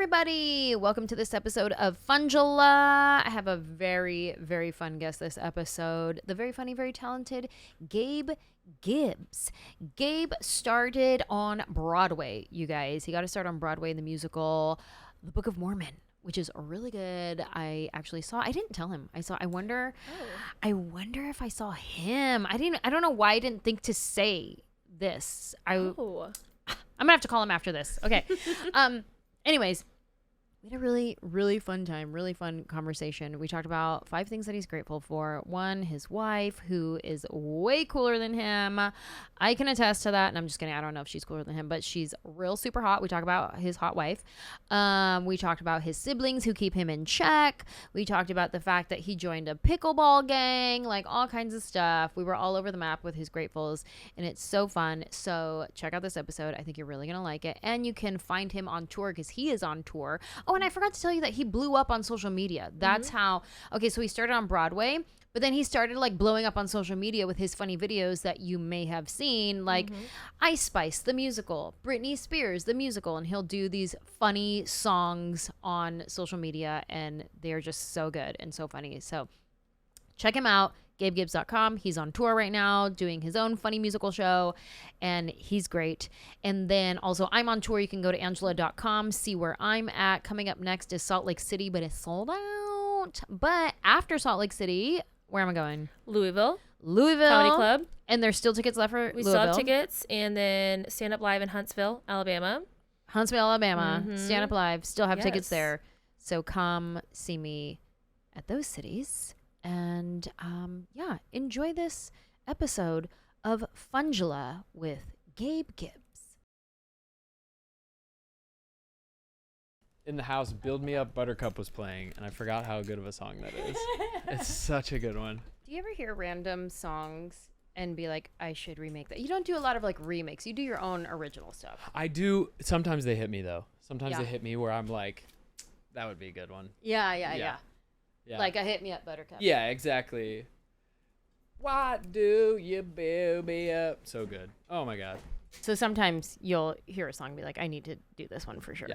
everybody. Welcome to this episode of Funjelah. I have a very, very fun guest this episode. The very funny, very talented Gabe Gibbs. Gabe started on Broadway, you guys. He got to start on Broadway in the musical The Book of Mormon, which is really good. I actually saw, I didn't tell him. I wonder if I saw him. I don't know why I didn't think to say this. I'm gonna have to call him after this. Okay. Anyways, we had a really, really fun time, really fun conversation. We talked about 5 things that he's grateful for. 1, his wife, who is way cooler than him. I can attest to that. And I'm just kidding. I don't know if she's cooler than him, but she's real super hot. We talk about his hot wife. We talked about his siblings who keep him in check. We talked about the fact that he joined a pickleball gang, like all kinds of stuff. We were all over the map with his gratefuls, and it's so fun. So check out this episode. I think you're really going to like it. And you can find him on tour because he is on tour. Oh, and I forgot to tell you that he blew up on social media. That's how, okay, so he started on Broadway, but then he started like blowing up on social media with his funny videos that you may have seen, like Ice Spice, the musical, Britney Spears, the musical, and he'll do these funny songs on social media, and they're just so good and so funny. So check him out. GabeGibbs.com. He's on tour right now doing his own funny musical show, and he's great. And then also I'm on tour. You can go to Anjelah.com, see where I'm at. Coming up next is Salt Lake City, but it's sold out. But after Salt Lake City, where am I going? Louisville Comedy Club. And there's still tickets left for We Louisville. still have tickets. And then Stand Up Live in Huntsville, Alabama. Stand Up Live. Still have tickets Yes. there. So come see me at those cities. And enjoy this episode of Funjelah with Gabe Gibbs. In the House, Build Me Up Buttercup was playing, and I forgot how good of a song that is. It's such a good one. Do you ever hear random songs and be like, I should remake that? You don't do a lot of like remix. You do your own original stuff. I do. Sometimes they hit me, though. Sometimes Yeah. they hit me where I'm like, that would be a good one. Yeah. Yeah. Like a Hit Me Up Buttercup. Yeah, exactly. Why do you build me up? So good. Oh, my God. So sometimes you'll hear a song and be like, I need to do this one for sure.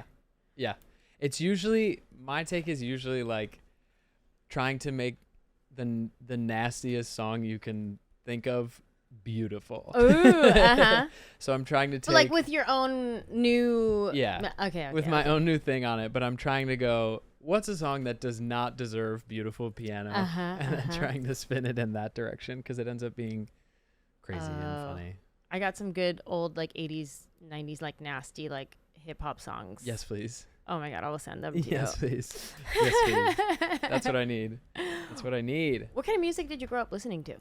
Yeah. It's usually, my take is usually like trying to make the nastiest song you can think of beautiful. Ooh, So I'm trying to take. But like with your own new. Yeah. Okay. With my own new thing on it, but I'm trying to go, what's a song that does not deserve beautiful piano? And then trying to spin it in that direction because it ends up being crazy and funny. I got some good old like 80s, 90s, like nasty, like hip hop songs. Yes, please. Oh my God, I will send them to Yes, you. please. Yes, please. That's what I need. That's what I need. What kind of music did you grow up listening to?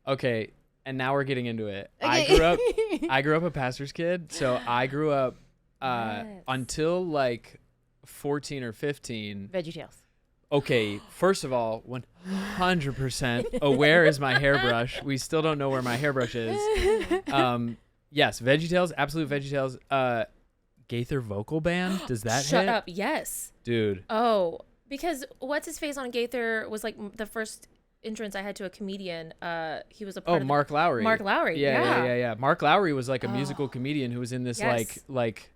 Okay, and now we're getting into it. Okay. I grew up a pastor's kid, so I grew up until like 14 or 15. VeggieTales. Okay, first of all, 100% aware is my hairbrush. We still don't know where my hairbrush is. Yes, VeggieTales, absolute VeggieTales. Gaither Vocal Band, does that Shut hit? up. Yes. Dude. Oh, because what's his face on Gaither was like the first entrance I had to a comedian. He was a part of Mark Lowry. Mark Lowry. Yeah. Mark Lowry was like a musical comedian who was in this like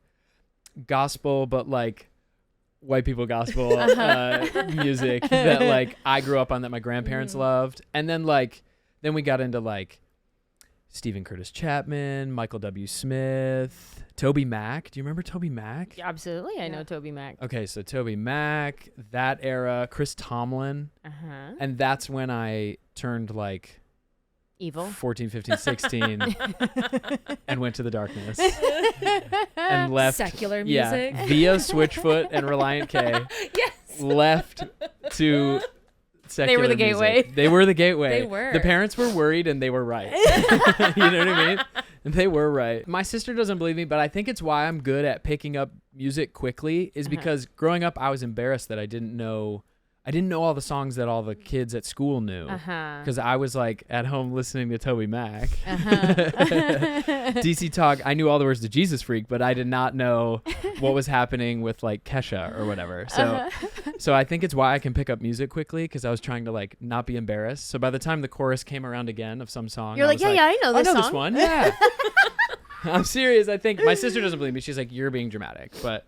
gospel, but like white people gospel music that like I grew up on, that my grandparents loved. And then then we got into like Stephen Curtis Chapman, Michael W. Smith, Toby Mac. Do you remember Toby Mac? Yeah, absolutely. I know Toby Mac. Okay, so Toby Mac, that era, Chris Tomlin. And that's when I turned like evil 14, 15, 16 and went to the darkness and left secular music. Yeah, via Switchfoot and Reliant K. Yes. Left to secular They were the music. gateway. They were the gateway. They were. The parents were worried and they were right. You know what I mean? And they were right. My sister doesn't believe me, but I think it's why I'm good at picking up music quickly is because growing up I was embarrassed that I didn't know all the songs that all the kids at school knew because I was like at home listening to Toby Mac. DC Talk, I knew all the words to Jesus Freak, but I did not know what was happening with like Kesha or whatever. So I think it's why I can pick up music quickly because I was trying to like not be embarrassed. So by the time the chorus came around again of some song, you're like, I know this I know song. this one. Yeah. I'm serious. I think my sister doesn't believe me. She's like, you're being dramatic, but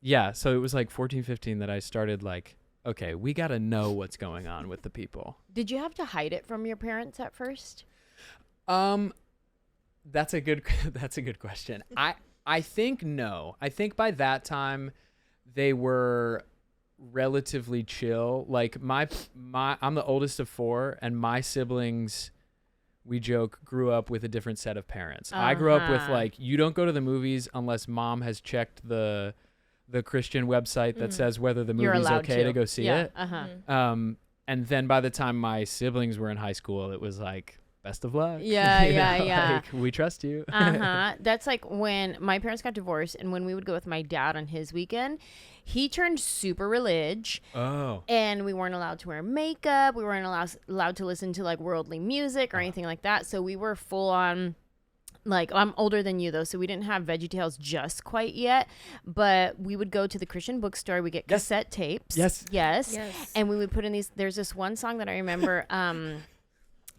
Yeah, so it was like 14, 15 that I started like, okay, we got to know what's going on with the people. Did you have to hide it from your parents at first? That's a good question. I think no. I think by that time they were relatively chill. Like I'm the oldest of 4, and my siblings, we joke, grew up with a different set of parents. I grew up with like, you don't go to the movies unless mom has checked the Christian website that says whether the movie's okay to go see it. And then by the time my siblings were in high school, it was like, best of luck. Yeah. Like, we trust you. That's like when my parents got divorced, and when we would go with my dad on his weekend, he turned super religious. Oh. And we weren't allowed to wear makeup. We weren't allowed to listen to like worldly music or anything like that. So we were full on. Like, I'm older than you, though, so we didn't have VeggieTales just quite yet. But we would go to the Christian bookstore. We get cassette tapes. Yes. And we would put in these. There's this one song that I remember.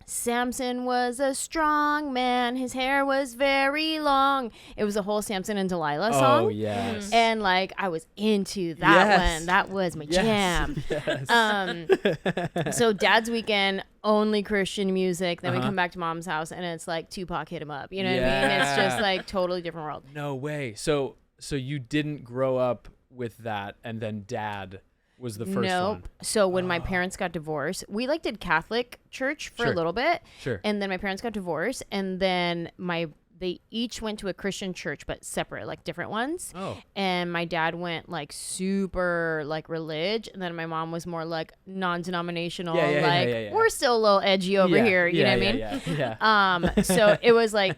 Samson was a strong man. His hair was very long. It was a whole Samson and Delilah song. Oh, yes. And, like, I was into that one. That was my jam. Yes. So Dad's weekend, only Christian music. Then we come back to Mom's house, and it's like Tupac hit him up. You know what I mean? It's just, like, totally different world. No way. So you didn't grow up with that, and then Dad was the first one. So when my parents got divorced, we like did Catholic church for a little bit. Sure. And then my parents got divorced, and then they each went to a Christian church, but separate, like different ones. Oh. And my dad went like super like religious, and then my mom was more like non-denominational. We're still a little edgy over here. You know what I mean? Yeah. So it was like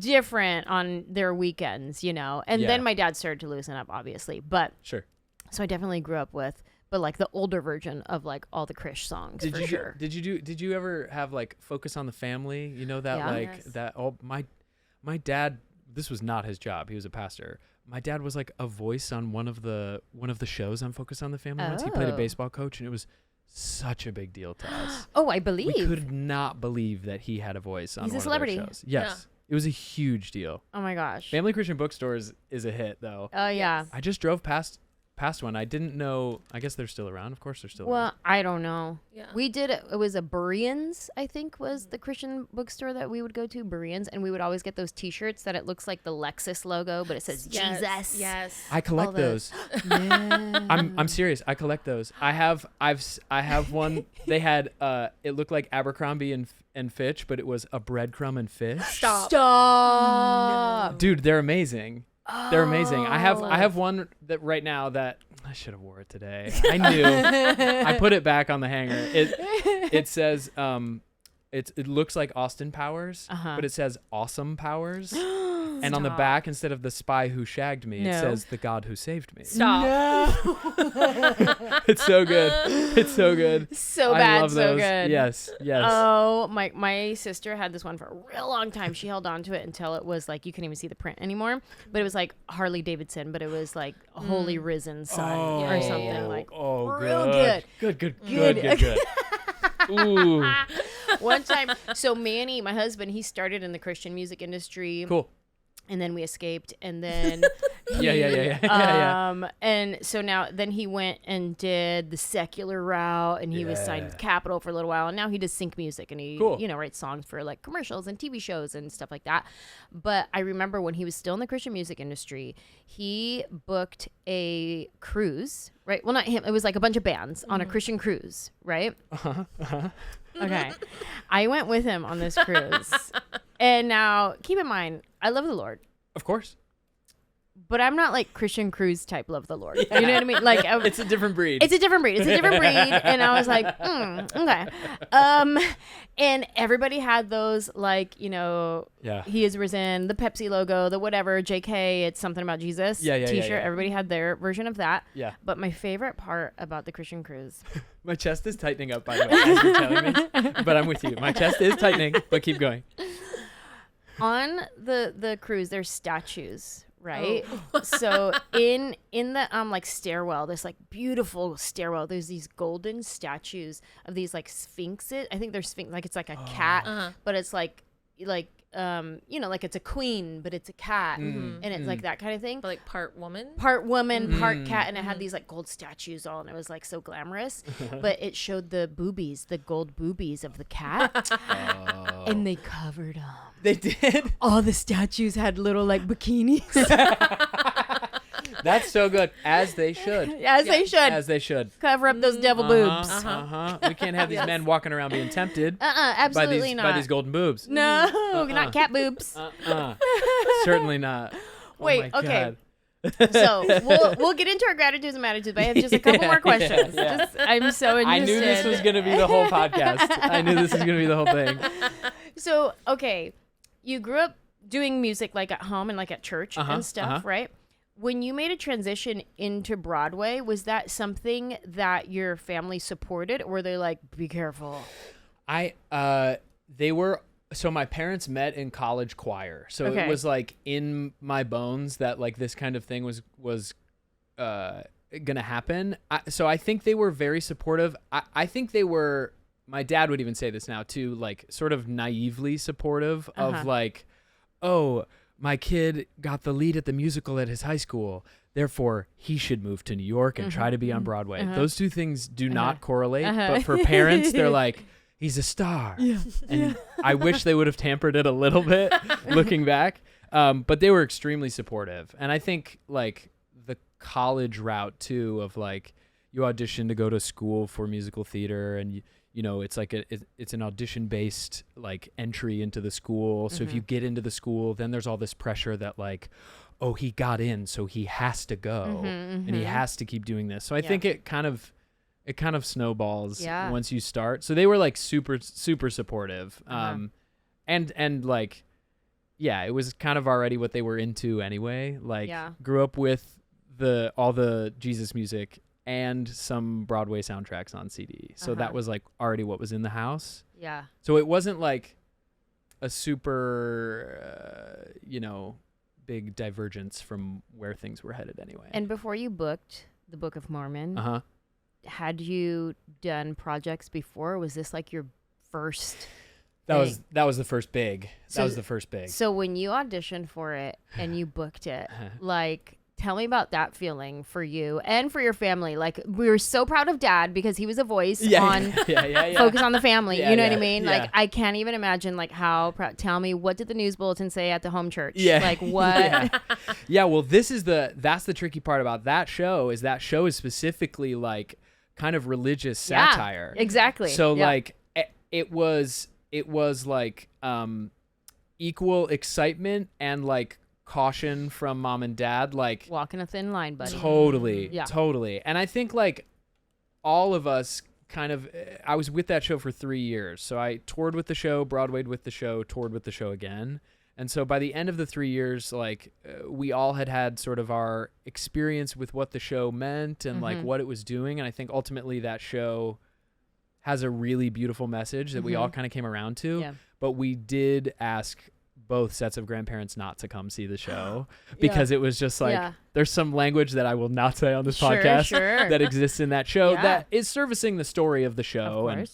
different on their weekends, you know. And then my dad started to loosen up, obviously. But sure. So I definitely grew up with. But like the older version of like all the Krish songs, for sure. Did you ever have like Focus on the Family? You know that that. Oh, my dad. This was not his job. He was a pastor. My dad was like a voice on one of the shows on Focus on the Family. Once he played a baseball coach, and it was such a big deal to us. Oh, I believe. We could not believe that he had a voice on. He's one a celebrity. Of their shows. Yes. It was a huge deal. Oh my gosh. Family Christian Bookstores is a hit though. Oh yeah. I just drove past one. I didn't know. I guess they're still around. Of course they're still around. Well, I don't know. Yeah. We did it was a Bereans, I think, was the Christian bookstore that we would go to, Bereans, and we would always get those t-shirts that it looks like the Lexus logo, but it says Jesus. Yes. I collect those. Yeah. I'm serious. I collect those. I have one. They had it looked like Abercrombie and Fitch, but it was a breadcrumb and fish. Stop. No. Dude, they're amazing. They're amazing. I have one that right now that I should have wore it today. I knew. I put it back on the hanger. It says it looks like Austin Powers, but it says Awesome Powers. And on the back, instead of the spy who shagged me, it says the God who saved me. Stop. No. It's so good. It's so good. So I bad, love so those. good. Yes. Oh, my sister had this one for a real long time. She held on to it until it was like you couldn't even see the print anymore. But it was like Harley Davidson, but it was like Holy Risen Son or something like. Oh, real good. Good. Ooh. One time, so Manny, my husband, he started in the Christian music industry. Cool. And then we escaped, and then Yeah. And so then he went and did the secular route, and he was signed with Capitol for a little while, and now he does sync music, and he writes songs for like commercials and TV shows and stuff like that. But I remember when he was still in the Christian music industry, he booked a cruise, right? Well, not him. It was like a bunch of bands on a Christian cruise, right? Okay. I went with him on this cruise. And now, keep in mind, I love the Lord. Of course. But I'm not like Christian Cruise type love the Lord. You know what I mean? Like it's a different breed. It's a different breed. And I was like, okay. And everybody had those like, He is risen, the Pepsi logo, the whatever, JK, it's something about Jesus t-shirt. Yeah. Everybody had their version of that. Yeah. But my favorite part about the Christian Cruise. My chest is tightening up, by the way, as you're telling me. But I'm with you. My chest is tightening, but keep going. On the cruise, there's statues, right? So in the like stairwell, this like beautiful stairwell, there's these golden statues of these like sphinxes. I think they're sphinx, like it's like a cat, but it's like like it's a queen, but it's a cat, and it's like that kind of thing. But like part woman, part cat, and it had these like gold statues on. It was like so glamorous, but it showed the gold boobies of the cat, and they covered them. They did. All the statues had little like bikinis. That's so good. As they should. As they should. Cover up those devil boobs. We can't have these men walking around being tempted. Absolutely not. By these golden boobs. No, not cat boobs. Certainly not. Wait, oh my okay. God. So we'll get into our gratitudes and mattitudes, but I have just a couple more questions. I'm so interested. I knew this was going to be the whole podcast. I knew this was going to be the whole thing. So, okay, you grew up doing music like at home and like at church and stuff, right? When you made a transition into Broadway, was that something that your family supported, or were they like, be careful? So my parents met in college choir. So it was like in my bones that like this kind of thing was gonna happen. So I think they were very supportive. I think they were, my dad would even say this now too, like sort of naively supportive of like, oh, my kid got the lead at the musical at his high school, therefore he should move to New York and try to be on Broadway. Those two things do not correlate, but for parents, they're like, he's a star. And I wish they would have tampered it a little bit looking back. But they were extremely supportive. And I think like the college route too of like you audition to go to school for musical theater and you know, it's like it's an audition based like entry into the school. So if you get into the school, then there's all this pressure that like, oh, he got in, so he has to go and he has to keep doing this. So I think it kind of snowballs once you start. So they were like super supportive. And like, yeah, it was kind of already what they were into anyway. Like grew up with all the Jesus music and some Broadway soundtracks on CD. So that was like already what was in the house. Yeah. So it wasn't like a super, big divergence from where things were headed anyway. And before you booked the Book of Mormon, had you done projects before? Was this like your first That was the first big. That was the first big. So when you auditioned for it and you booked it, like, tell me about that feeling for you and for your family. Like, we were so proud of Dad because he was a voice on Focus on the Family. You know what I mean? Like, I can't even imagine like how proud. Tell me, what did the news bulletin say at the home church? Like, what? Well, that's the tricky part about that show is specifically like kind of religious satire. Exactly. So like it was like equal excitement and like caution from mom and dad, like walking a thin line, buddy. Totally. And I think like all of us I was with that show for 3 years. So I toured with the show, Broadwayed with the show, toured with the show again. And so by the end of the 3 years, like we all had sort of our experience with what the show meant and like what it was doing. And I think ultimately that show has a really beautiful message that we all kind of came around to. Yeah. But we did ask both sets of grandparents not to come see the show because it was just like there's some language that I will not say on this podcast that exists in that show that is servicing the story of the show. And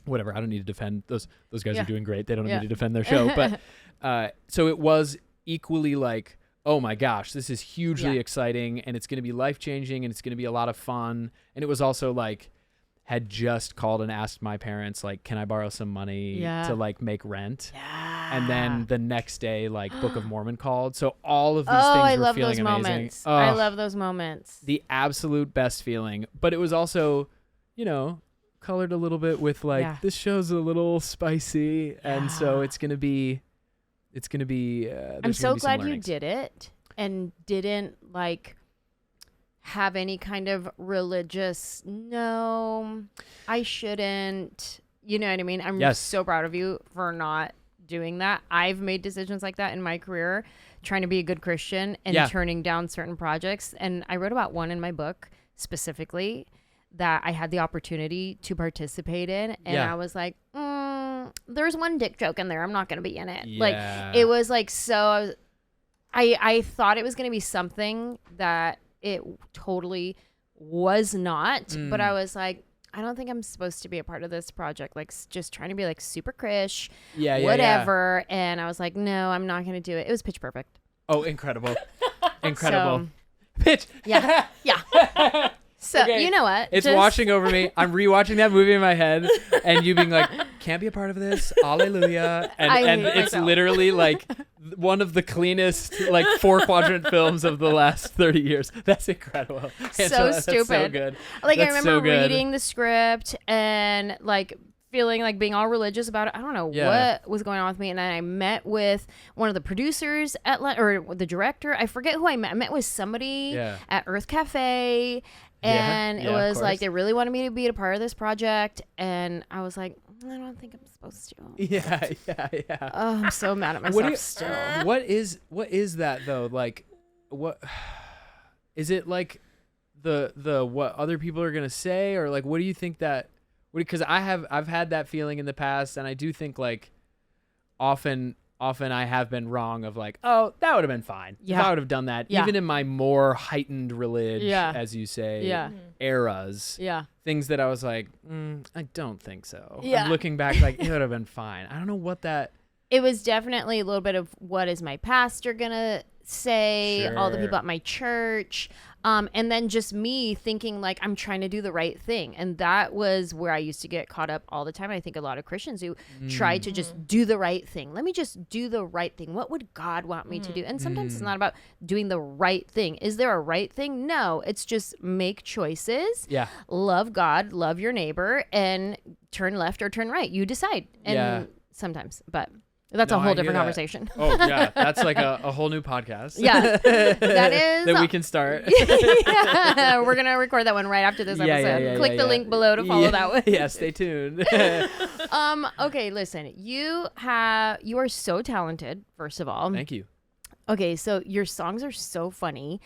whatever, I don't need to defend those guys are doing great. They don't need to defend their show. But so it was equally like, oh my gosh, this is hugely exciting and it's going to be life-changing and it's going to be a lot of fun. And it was also like had just called and asked my parents, like, can I borrow some money to like make rent? And then the next day, like Book of Mormon called. So all of these things were feeling amazing. Moments. I love those moments. The absolute best feeling. But it was also, colored a little bit with like, this show's a little spicy. And so it's going to be, I'm so glad you did it and didn't like have any kind of religious, no, I shouldn't, you know what I mean? I'm so proud of you for not doing that. I've made decisions like that in my career, trying to be a good Christian and turning down certain projects. And I wrote about one in my book specifically that I had the opportunity to participate in. And I was like, there's one dick joke in there. I'm not going to be in it. Like, it was like, so I thought it was going to be something that it totally was not, but I was like, I don't think I'm supposed to be a part of this project. Like, just trying to be like super Krish, whatever. And I was like, no, I'm not going to do it. It was pitch perfect. Oh, incredible. Incredible. Pitch. Yeah. So, Okay. you know what? It's washing over me. I'm rewatching that movie in my head, and you being like, can't be a part of this. Hallelujah. And it's literally like one of the cleanest, like 4-quadrant films of the last 30 years. That's incredible. So stupid. That's so good. Like, That's I remember so good. reading the script and like feeling like being all religious about it. I don't know what was going on with me. And then I met with one of the producers or the director. I forget who I met. I met with somebody at Earth Cafe. And it was like they really wanted me to be a part of this project, and I was like, I don't think I'm supposed to. Yeah. Oh, I'm so mad at myself still. What is that though? Like, what is it like? The what other people are gonna say, or like, what do you think that? Because I've had that feeling in the past, and I do think like often I have been wrong of like, oh, that would have been fine. If I would have done that, even in my more heightened religion, as you say, eras, things that I was like, I don't think so. I'm looking back, like, it would have been fine. I don't know what that. It was definitely a little bit of what is my pastor gonna say, all the people at my church, and then just me thinking like I'm trying to do the right thing, and that was where I used to get caught up all the time. I think a lot of Christians who try to just do the right thing. Let me just do the right thing. What would God want me to do? And sometimes it's not about doing the right thing. Is there a right thing? No, it's just make choices. Love God, love your neighbor, and turn left or turn right. You decide. And sometimes, but that's a whole different conversation. Oh yeah, that's like a whole new podcast. Yeah, that is that we can start. We're gonna record that one right after this episode. Click the link below to follow that one. Yeah, stay tuned. Okay, listen. You are so talented. First of all, thank you. Okay, so your songs are so funny.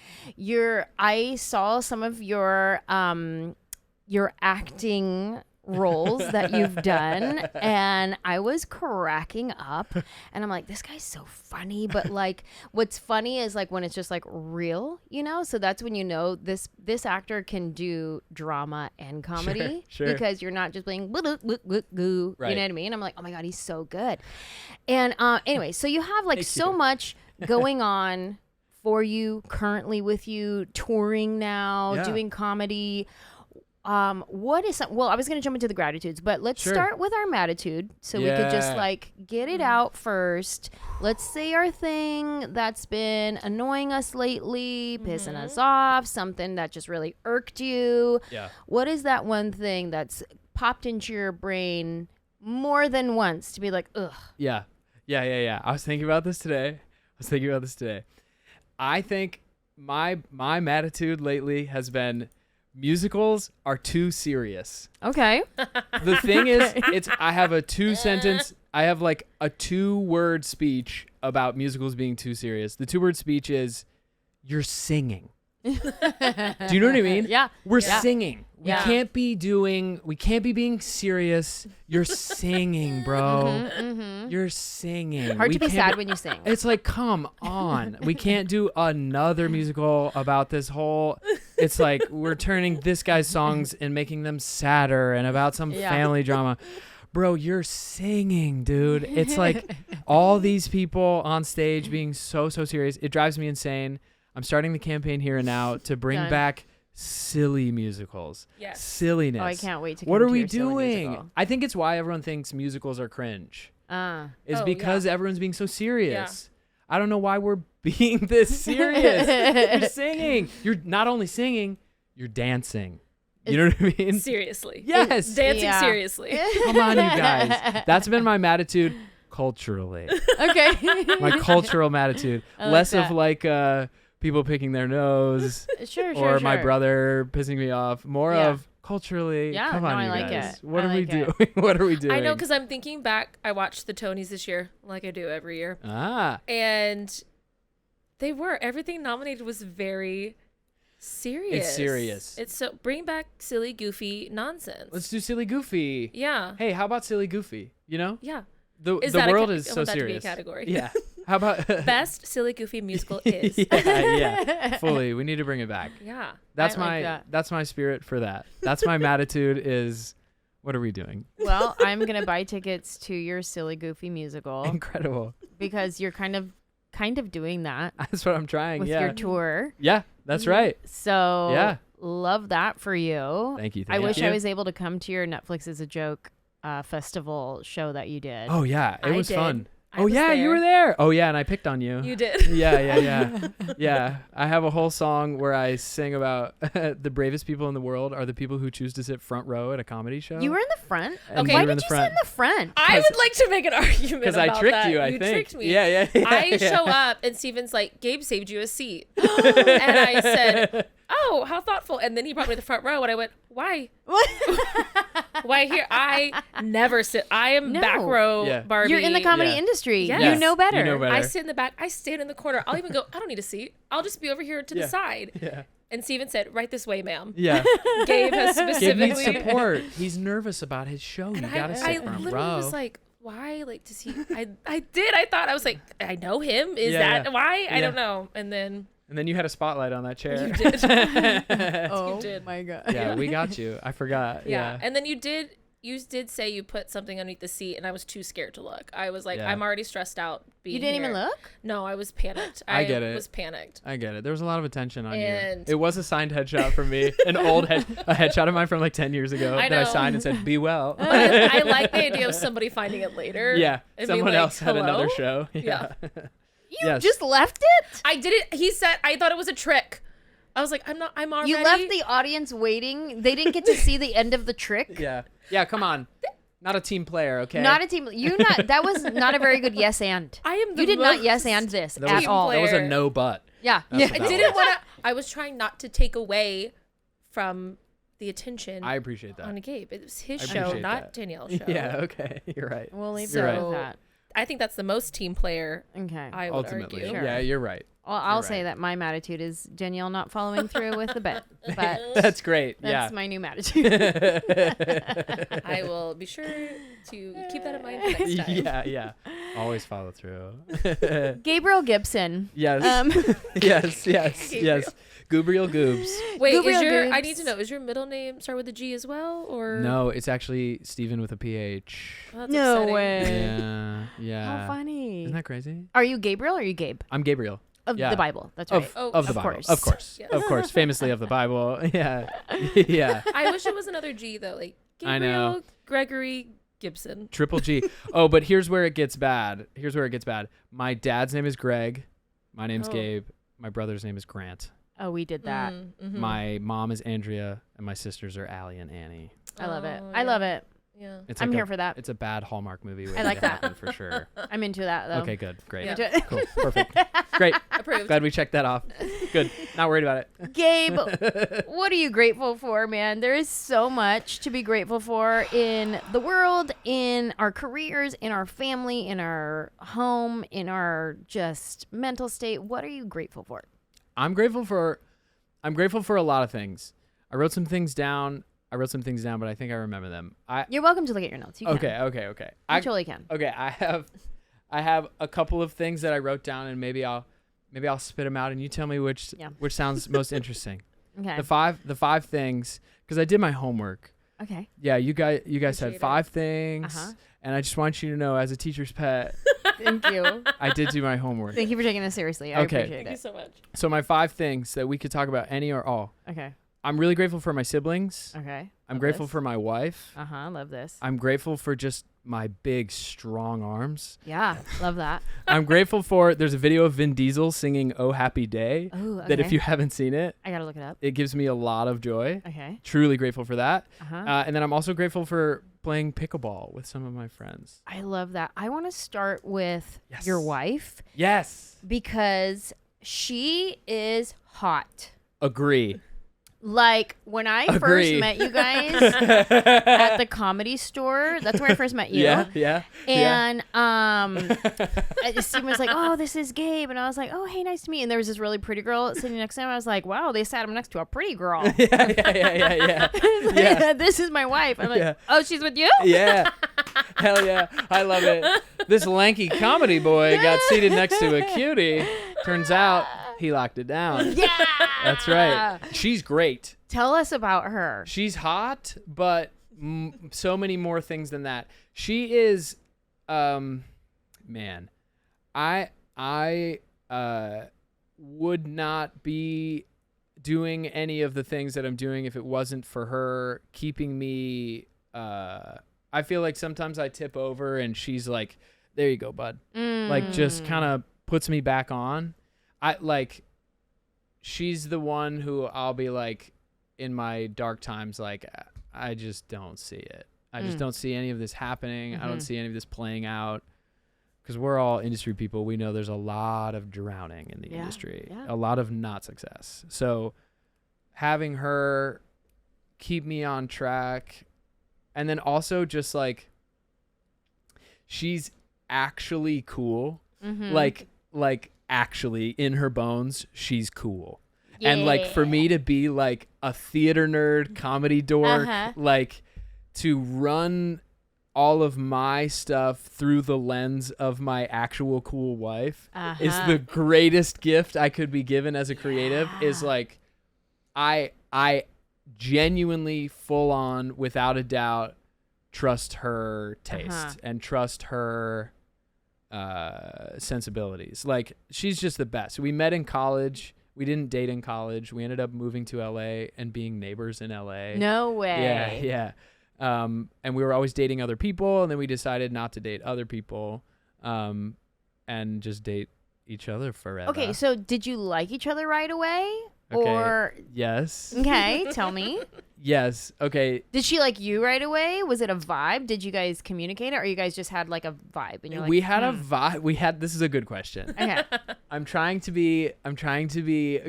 I saw some of your acting roles that you've done, and I was cracking up, and I'm like, this guy's so funny. But like, what's funny is like when it's just like real, so that's when you know this actor can do drama and comedy. Sure. Because you're not just playing goo, right. You know what I mean? I'm like, oh my god, he's so good. And anyway, so you have like much going on for you currently, with you touring now, doing comedy. What is well, I was going to jump into the gratitudes, but let's start with our mattitude, so we could just like get it out first. Let's say our thing that's been annoying us lately, pissing us off, something that just really irked you. What is that one thing that's popped into your brain more than once to be like, ugh? Yeah. I was thinking about this today. I think my mattitude lately has been, musicals are too serious. Okay. The thing is, I have a 2-word speech about musicals being too serious. The 2-word speech is, you're singing. Do you know what I mean? Yeah. We're singing. We can't be being serious. You're singing, bro. You're singing. Hard to be sad when you sing. It's like, come on. We can't do another musical about this whole. It's like we're turning this guy's songs and making them sadder and about some family drama. Bro, you're singing, dude. It's like all these people on stage being so serious. It drives me insane. I'm starting the campaign here and now to bring back silly musicals. Yes. Silliness. Oh, I can't wait to. What are we doing? I think it's why everyone thinks musicals are cringe. Because everyone's being so serious. I don't know why we're being this serious. You're singing. You're not only singing, you're dancing. You know what I mean? Seriously. Yes. Dancing seriously. Come on, you guys. That's been my mattitude culturally. Okay. My cultural mattitude. Less of like people picking their nose. Or my brother pissing me off. More of culturally. Yeah, come on, I you like guys. it. What are we doing? What are we doing? I know, because I'm thinking back. I watched the Tonys this year, like I do every year. And everything nominated was very serious. It's serious. It's so, bring back silly, goofy nonsense. Let's do silly, goofy. Yeah. Hey, how about silly, goofy? You know? Yeah. The world is so serious. To be a category? Yeah. How about Best silly goofy musical is. yeah, fully. We need to bring it back. Yeah. That's that. my spirit for that. That's my mattitude is. What are we doing? Well, I'm gonna buy tickets to your silly goofy musical. Incredible. Because you're kind of doing that. That's what I'm trying. With your tour. Yeah, that's right. So yeah, love that for you. Thank you. I wish I was able to come to your Netflix is a Joke festival show that you did. Oh yeah, it was fun. I was there. You were there. Oh yeah, and I picked on you. You did. Yeah. I have a whole song where I sing about the bravest people in the world are the people who choose to sit front row at a comedy show. You were in the front. Okay. Why did you sit in the front? I would like to make an argument because I tricked that. you. I you think. Tricked me. Yeah. I show up and Steven's like, Gabe saved you a seat, and I said, oh, how thoughtful. And then he brought me to the front row, and I went, why? Why here? I never sit. I am back row Barbie. You're in the comedy industry. Yes. You know better. You know better. I sit in the back. I stand in the corner. I'll even go, I don't need a seat. I'll just be over here to the side. Yeah. And Steven said, right this way, ma'am. Yeah. Gabe has Gabe specifically. needs support. He's nervous about his show. And you gotta sit front literally row. was like, why? Like, does he? I did. I thought, I was like, I know him. Is that why? I don't know. And then you had a spotlight on that chair. you did. Oh, you did. my God. Yeah, we got you. I forgot. Yeah. And then you did say you put something underneath the seat, and I was too scared to look. I was like, I'm already stressed out being You didn't here. even look? No, I was panicked. I get it. was panicked. I get it. There was a lot of attention on And- you. It was a signed headshot from me, an old a headshot of mine from like 10 years ago that I signed and said, "Be well." But I like the idea of somebody finding it later. Yeah, and someone being like, else had another "Hello?" show. Yeah. You just left it? I did it. He said, I thought it was a trick. I was like, I'm already. You left the audience waiting. They didn't get to see the end of the trick. Yeah, come on. Not a team player, okay? Not a team. That was not a very good yes and. I am the You did not most yes and this That at was, all. That was a no but. Yeah. That's I didn't want to. I was trying not to take away from the attention. I appreciate that. On Gabe. It was his I show, appreciate not that. Danielle's show. Yeah, okay. You're right. We'll leave You're it right. with that. I think that's the most team player. Okay. I would Ultimately. argue. Sure. Yeah, you're right. Well, I'll You're say right. that my attitude is Danielle not following through with the bet. But That's great. that's my new attitude. I will be sure to keep that in mind for next time. Yeah. Always follow through. Gabriel Gibson. Yes. Yes. Gabriel Goobs. Wait, Gabriel I Gibbs. need to know, is your middle name start with a G as well, or No, it's actually Steven with a PH. Oh, that's No upsetting. way. Yeah. How funny. Isn't that crazy? Are you Gabriel or are you Gabe? I'm Gabriel. Of Yeah. the Bible. That's right. Of the of Bible. course. Of course. Yes. Of course. Famously of the Bible. Yeah. Yeah. I wish it was another G though, like Gabriel I know. Gregory Gibson. Triple G. Oh, but here's where it gets bad. My dad's name is Greg. My name's Oh. Gabe. My brother's name is Grant. Oh, we did that. Mhm. My mom is Andrea, and my sisters are Allie and Annie. I love it. Oh, I love it. Yeah. It's I'm like here for that. It's a bad Hallmark movie. I like that. happen, for sure. I'm into that though. Okay, good. Great. Yeah. Cool. Perfect. Great. Approved. Glad we checked that off. Good. Not worried about it. Gabe, what are you grateful for, man? There is so much to be grateful for in the world, in our careers, in our family, in our home, in our just mental state. What are you grateful for? I'm grateful for a lot of things. I wrote some things down, but I think I remember them. You're welcome to look at your notes. You can. Okay. You totally can. Okay, I have a couple of things that I wrote down, and maybe I'll spit them out, and you tell me which sounds most interesting. Okay. The five things, because I did my homework. Okay. Yeah, you guys said Appreciate 5 things, Uh-huh. and I just want you to know, as a teacher's pet, Thank you. I did do my homework. Thank you for taking this seriously. I Okay. appreciate Thank you it. so much. So my 5 things that we could talk about, any or all. Okay. I'm really grateful for my siblings. Okay. I'm grateful for my wife. Love this. I'm grateful for just my big, strong arms. Yeah. Love that. I'm grateful for, there's a video of Vin Diesel singing Oh Happy Day. Oh, okay. That if you haven't seen it, I got to look it up. it gives me a lot of joy. Okay. Truly grateful for that. Uh-huh. And then I'm also grateful for playing pickleball with some of my friends. I love that. I want to start with your wife Yes. because she is hot. Agree. Like when I Agree. first met you guys at the Comedy Store, that's where I first met you. Yeah. And Steven was like, "Oh, this is Gabe," and I was like, "Oh, hey, nice to meet you." And there was this really pretty girl sitting next to him. I was like, "Wow, they sat him next to a pretty girl." Yeah. This is my wife. I'm like, Yeah. "Oh, she's with you?" Yeah. Hell yeah. I love it. This lanky comedy boy got seated next to a cutie. Turns out he locked it down. Yeah. That's right. She's great. Tell us about her. She's hot, but so many more things than that. She is, man, I would not be doing any of the things that I'm doing if it wasn't for her keeping me, I feel like sometimes I tip over and she's like, there you go, bud. Like just kind of puts me back on. She's the one who I'll be like in my dark times, like I just don't see it. I just don't see any of this happening. I don't see any of this playing out. Because we're all industry people. We know there's a lot of drowning in the industry. Yeah. A lot of not success. So having her keep me on track. And then also just like, she's actually cool. Like actually in her bones, she's cool. Yeah. And like for me to be like a theater nerd, comedy dork, like to run all of my stuff through the lens of my actual cool wife is the greatest gift I could be given as a creative. Is like I genuinely full on, without a doubt, trust her taste and trust her sensibilities. Like she's just the best. We met in college. We didn't date in college. We ended up moving to LA and being neighbors in LA. No way. Yeah. And we were always dating other people, and then we decided not to date other people, and just date each other forever. Okay, so did you like each other right away? Okay. Or yes. Okay, tell me. Yes. Okay. Did she like you right away? Was it a vibe? Did you guys communicate it, or you guys just had like a vibe? And you're like, we had a vibe. This is a good question. Okay. I'm trying to be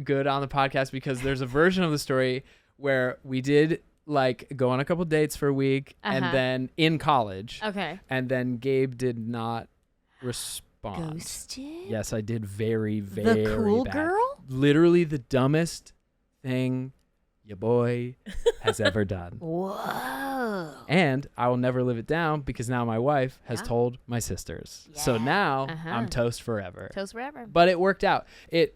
good on the podcast because there's a version of the story where we did like go on a couple dates for a week and then in college. Okay. And then Gabe did not respond. Ghosted? Yes, I did very, very The cool bad. girl? Literally the dumbest thing your boy has ever done. Whoa. And I will never live it down because now my wife has told my sisters. Yeah. So now I'm toast forever. Toast forever. But it worked out.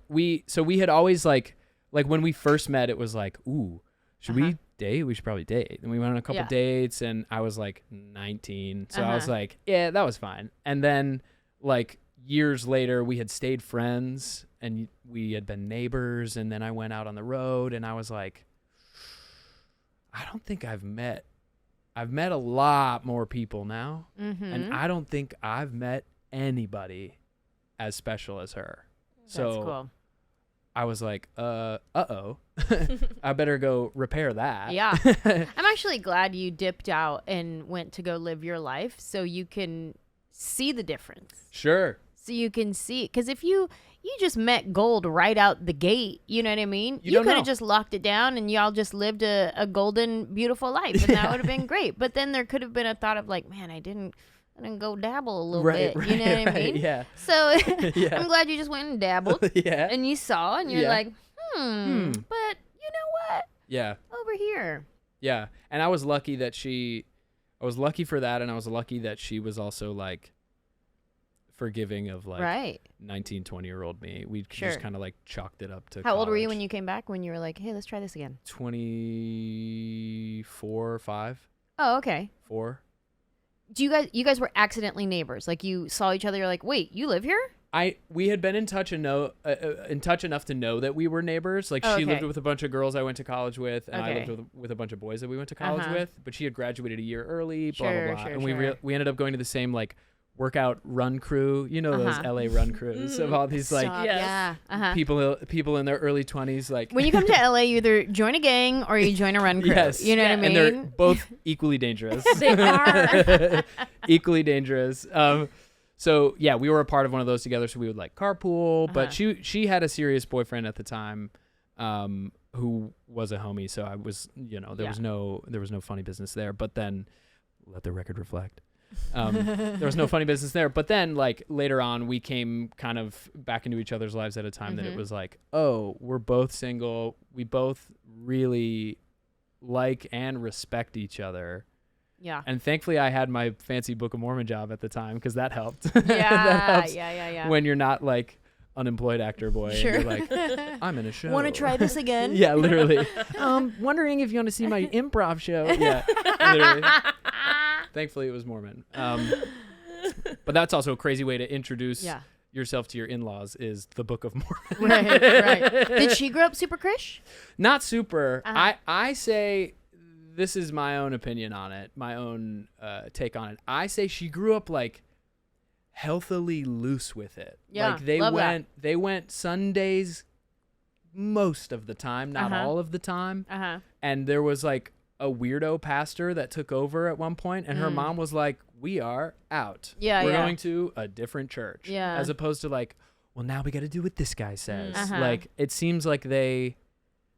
We had always like when we first met, it was like, ooh, should we date? We should probably date. And we went on a couple dates, and I was like 19. So I was like, yeah, that was fine. And then like years later, we had stayed friends and we had been neighbors. And then I went out on the road and I was like, I don't think I've met a lot more people now. And I don't think I've met anybody as special as her. So that's cool. I was like, uh-oh. I better go repair that. Yeah. I'm actually glad you dipped out and went to go live your life so you can see the difference. Sure. So you can see, because if you just met gold right out the gate, you know what I mean? You could have just locked it down and y'all just lived a golden, beautiful life, and that would have been great. But then there could have been a thought of like, man, I didn't go dabble a little bit. You know what I mean? Yeah. So I'm glad you just went and dabbled. Yeah. And you saw, and you're like, but you know what? Yeah. Over here. Yeah. And I was lucky for that, and I was lucky that she was also like forgiving of like 19, 20-year-old me. We just kind of like chalked it up to How old were you when you came back, when you were like, hey, let's try this again? 24, 5. Oh, okay. 4. Do you guys were accidentally neighbors? Like you saw each other, you're like, wait, you live here? We had been in touch enough to know that we were neighbors. Like she lived with a bunch of girls I went to college with, and I lived with a bunch of boys that we went to college with. But she had graduated a year early. Blah blah blah. And we ended up going to the same like workout run crew. You know those LA run crews of all these like people in their early 20s. Like when you come to LA, you either join a gang or you join a run crew. Yes. You know what I mean? And they're both equally dangerous. They are equally dangerous. So yeah, we were a part of one of those together. So we would like carpool, but she had a serious boyfriend at the time, who was a homie. So I was, there was no funny business there. But then, let the record reflect, there was no funny business there. But then like later on, we came kind of back into each other's lives at a time that it was like, oh, we're both single. We both really like and respect each other. Yeah. And thankfully, I had my fancy Book of Mormon job at the time because that helped. Yeah. That helps Yeah. when you're not like unemployed actor boy. Sure. And you're like, I'm in a show. Want to try this again? Yeah, literally. Wondering if you want to see my improv show. Yeah, literally. Thankfully, it was Mormon. But that's also a crazy way to introduce yourself to your in-laws is the Book of Mormon. Right. Did she grow up super Krish? Not super. I say, this is my own opinion on it, my own take on it. I say she grew up like healthily loose with it. Yeah, like they went Sundays most of the time, not all of the time. And there was like a weirdo pastor that took over at one point, and her mom was like, we are out. We're going to a different church. Yeah. As opposed to like, well, now we got to do what this guy says. Like, it seems like they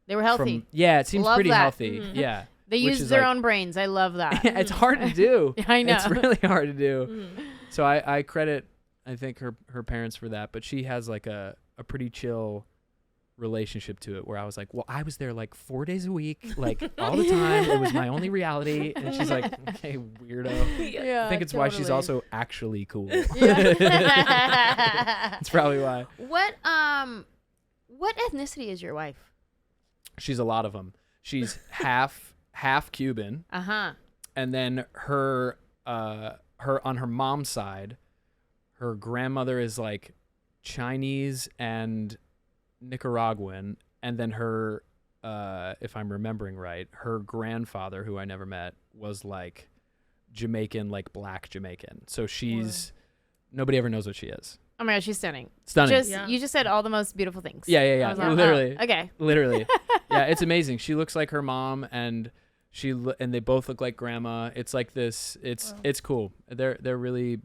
were healthy. It seems Love pretty that. healthy. Yeah. They used their own brains. I love that. It's hard to do. I know. It's really hard to do. So I credit, I think, her parents for that. But she has like a pretty chill relationship to it where I was like, well, I was there like 4 days a week, like all the time. It was my only reality. And she's like, okay, weirdo. Yeah, I think it's why she's also actually cool. Yeah. That's probably why. What ethnicity is your wife? She's a lot of them. She's half Cuban. And then her on her mom's side, her grandmother is like Chinese and Nicaraguan, and then her if I'm remembering right, her grandfather, who I never met, was like Jamaican, like black Jamaican. So she's nobody ever knows what she is. Oh my gosh, she's stunning. You just said all the most beautiful things. Yeah. Like, literally. oh, okay. Literally. Yeah, it's amazing. She looks like her mom, and and they both look like grandma. It's like this. It's cool. They're really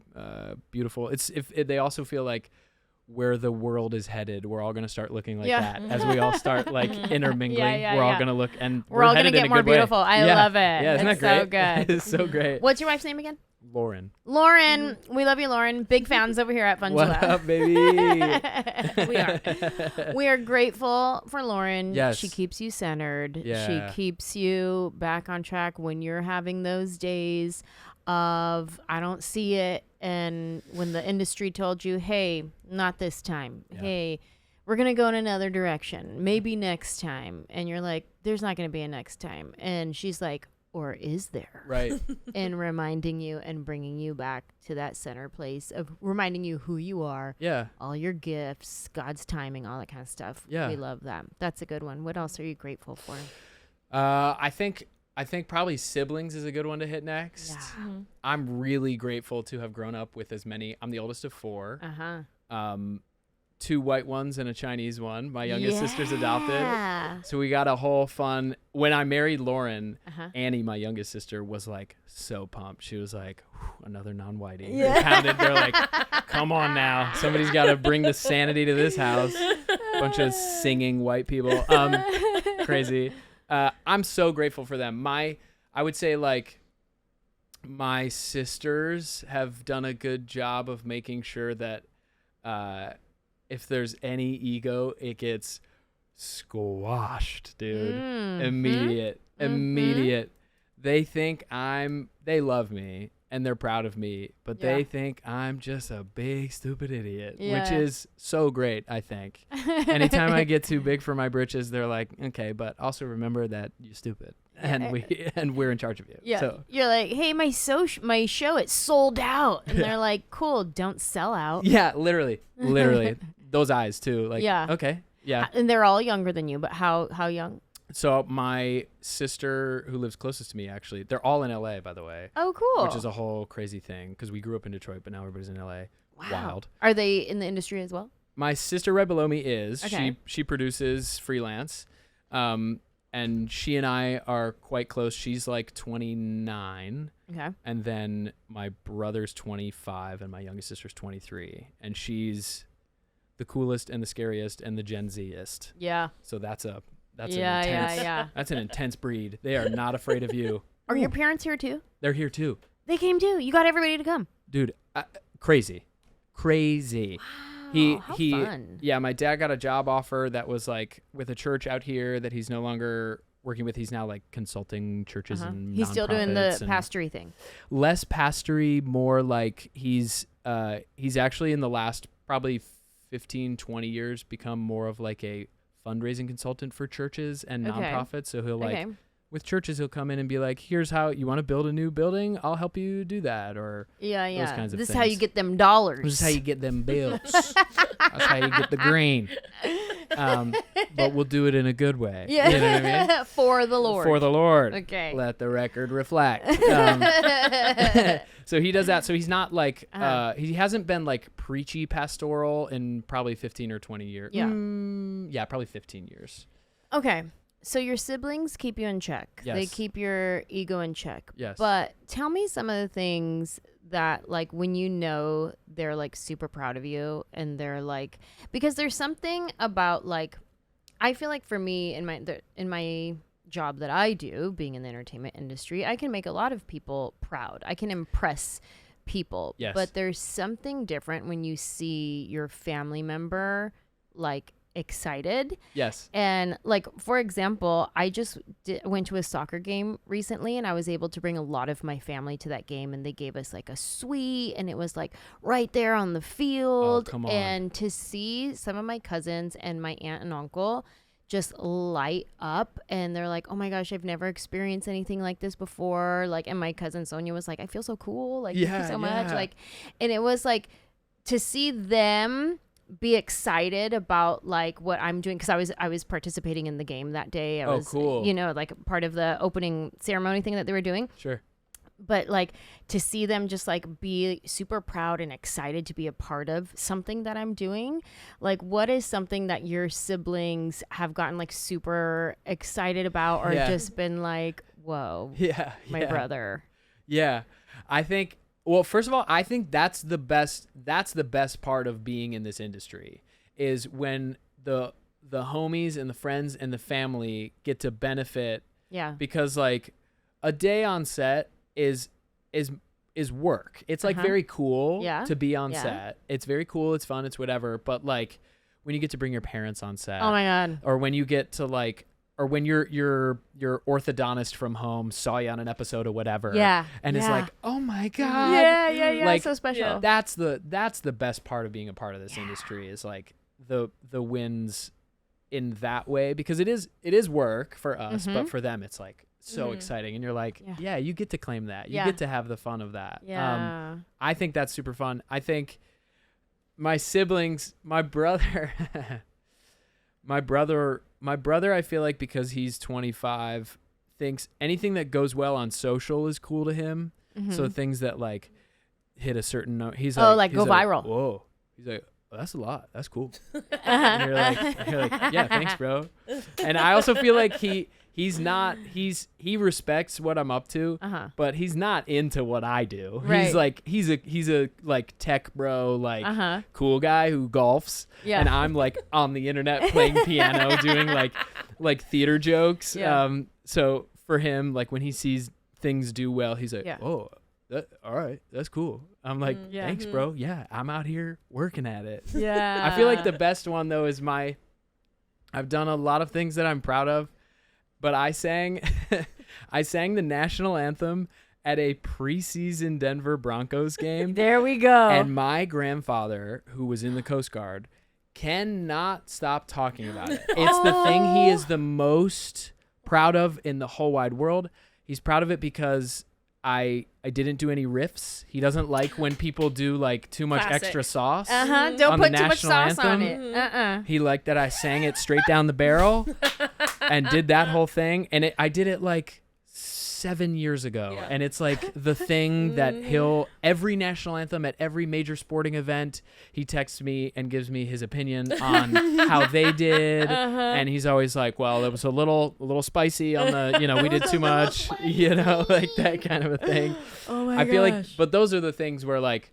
beautiful. They also feel like where the world is headed, we're all going to start looking like that as we all start like intermingling. We're all going to look, and we're all going to get more beautiful. I love it. Yeah, isn't that great? So good. It's so great. What's your wife's name again? Lauren. We love you, Lauren. Big fans over here at Funjelah. What up, baby? We are. We are grateful for Lauren. Yes. She keeps you centered. Yeah. She keeps you back on track when you're having those days of I don't see it, and when the industry told you, hey, not this time. Yeah. Hey, we're going to go in another direction. Maybe next time. And you're like, there's not going to be a next time. And she's like, or is there? Right. And reminding you and bringing you back to that center place of reminding you who you are. Yeah. All your gifts, God's timing, all that kind of stuff. Yeah. We love that. That's a good one. What else are you grateful for? I think probably siblings is a good one to hit next. Yeah. I'm really grateful to have grown up with as many. I'm the oldest of 4. 2 white ones and a Chinese one. My youngest sister's adopted. So we got a whole fun. When I married Lauren, Annie, my youngest sister, was like so pumped. She was like, another non-whitey. They're like, come on now. Somebody's got to bring the sanity to this house. Bunch of singing white people. Crazy. I'm so grateful for them. I would say like my sisters have done a good job of making sure that if there's any ego, it gets squashed, dude. Immediate. They think they love me and they're proud of me, but they think I'm just a big stupid idiot, which is so great, I think. Anytime I get too big for my britches, they're like, okay, but also remember that you're stupid. And we're in charge of you. Yeah. So you're like, hey, my show, it's sold out. And they're like, cool, don't sell out. Yeah, literally. Those eyes too. Like, okay. Yeah. And they're all younger than you, but how young? So my sister, who lives closest to me, actually, they're all in LA, by the way. Oh, cool. Which is a whole crazy thing because we grew up in Detroit, but now everybody's in LA. Wow. Wild. Are they in the industry as well? My sister right below me is. Okay. She produces freelance. And she and I are quite close. She's like 29. Okay. And then my brother's 25 and my youngest sister's 23. And she's the coolest and the scariest and the Gen Z-est. Yeah. So that's an intense breed. They are not afraid of you. Are your parents here too? They're here too. They came too. You got everybody to come. Dude, crazy. Wow, how fun. Yeah, my dad got a job offer that was like with a church out here that he's no longer working with. He's now like consulting churches and he's still doing the nonprofits pastory thing. less pastory, more like he's actually in the last probably 15, 20 years become more of like a fundraising consultant for churches and nonprofits. So he'll like with churches, he'll come in and be like, here's how you want to build a new building. I'll help you do that. Or those kinds of This things. is how you get them dollars. This is how you get them bills. That's how you get the green. But we'll do it in a good way. Yeah. You know what I mean? For the Lord. For the Lord. Okay. Let the record reflect. So he does that. So he's not like, he hasn't been like preachy pastoral in probably 15 or 20 years. Yeah. Yeah, probably 15 years. Okay. So your siblings keep you in check. Yes. They keep your ego in check. Yes. But tell me some of the things that like when you know they're like super proud of you and they're like, because there's something about like, I feel like for me in my job that I do, being in the entertainment industry, I can make a lot of people proud. I can impress people. Yes. But there's something different when you see your family member like excited. Yes. And like, for example, I just went to a soccer game recently and I was able to bring a lot of my family to that game, and they gave us like a suite and it was like right there on the field. Oh, come on. And to see some of my cousins and my aunt and uncle just light up and they're like, oh my gosh, I've never experienced anything like this before. Like, and my cousin Sonia was like, I feel so cool. Like, thank you so much. Like, and it was like to see them be excited about like what I'm doing, because I was participating in the game that day. I was, cool. You know, like part of the opening ceremony thing that they were doing. Sure. But like to see them just like be super proud and excited to be a part of something that I'm doing. Like, what is something that your siblings have gotten like super excited about, or just been like, whoa, my brother. Yeah. I think, well, first of all, I think that's the best part of being in this industry, is when the homies and the friends and the family get to benefit. Yeah. Because like a day on set is work. It's like very cool to be on set. It's very cool. It's fun. It's whatever. But like when you get to bring your parents on set. Oh my God. Or when you get to like, or when your orthodontist from home saw you on an episode of whatever, and it's like, oh my God, like, so special. That's the best part of being a part of this industry, is like the wins in that way, because it is work for us, but for them it's like so exciting, and you're like, you get to claim that, you get to have the fun of that. I think that's super fun. I think my siblings, my brother. My brother, I feel like, because he's 25, thinks anything that goes well on social is cool to him. So things that like hit a certain note, he's like, go viral. Whoa. He's like, oh, that's a lot. That's cool. And you're like, yeah, thanks, bro. And I also feel like he respects what I'm up to, but he's not into what I do. Right. He's a like tech bro, like cool guy who golfs, and I'm like on the internet playing piano, doing like theater jokes. So for him, like when he sees things do well, he's like, oh, all right, that's cool. I'm like, thanks, bro. Yeah, I'm out here working at it. Yeah. I feel like the best one though is I've done a lot of things that I'm proud of. But I sang the national anthem at a preseason Denver Broncos game. There we go. And my grandfather, who was in the Coast Guard, cannot stop talking about it. It's the thing he is the most proud of in the whole wide world. He's proud of it because I didn't do any riffs. He doesn't like when people do like too much extra sauce. Don't put too much sauce on it. He liked that I sang it straight down the barrel and did that whole thing. And I did it like 7 years ago. Yeah. And it's like the thing that every national anthem at every major sporting event, he texts me and gives me his opinion on how they did. And he's always like, well, it was a little spicy on the, we did too much, like that kind of a thing. Oh my gosh. I feel like, but those are the things where like,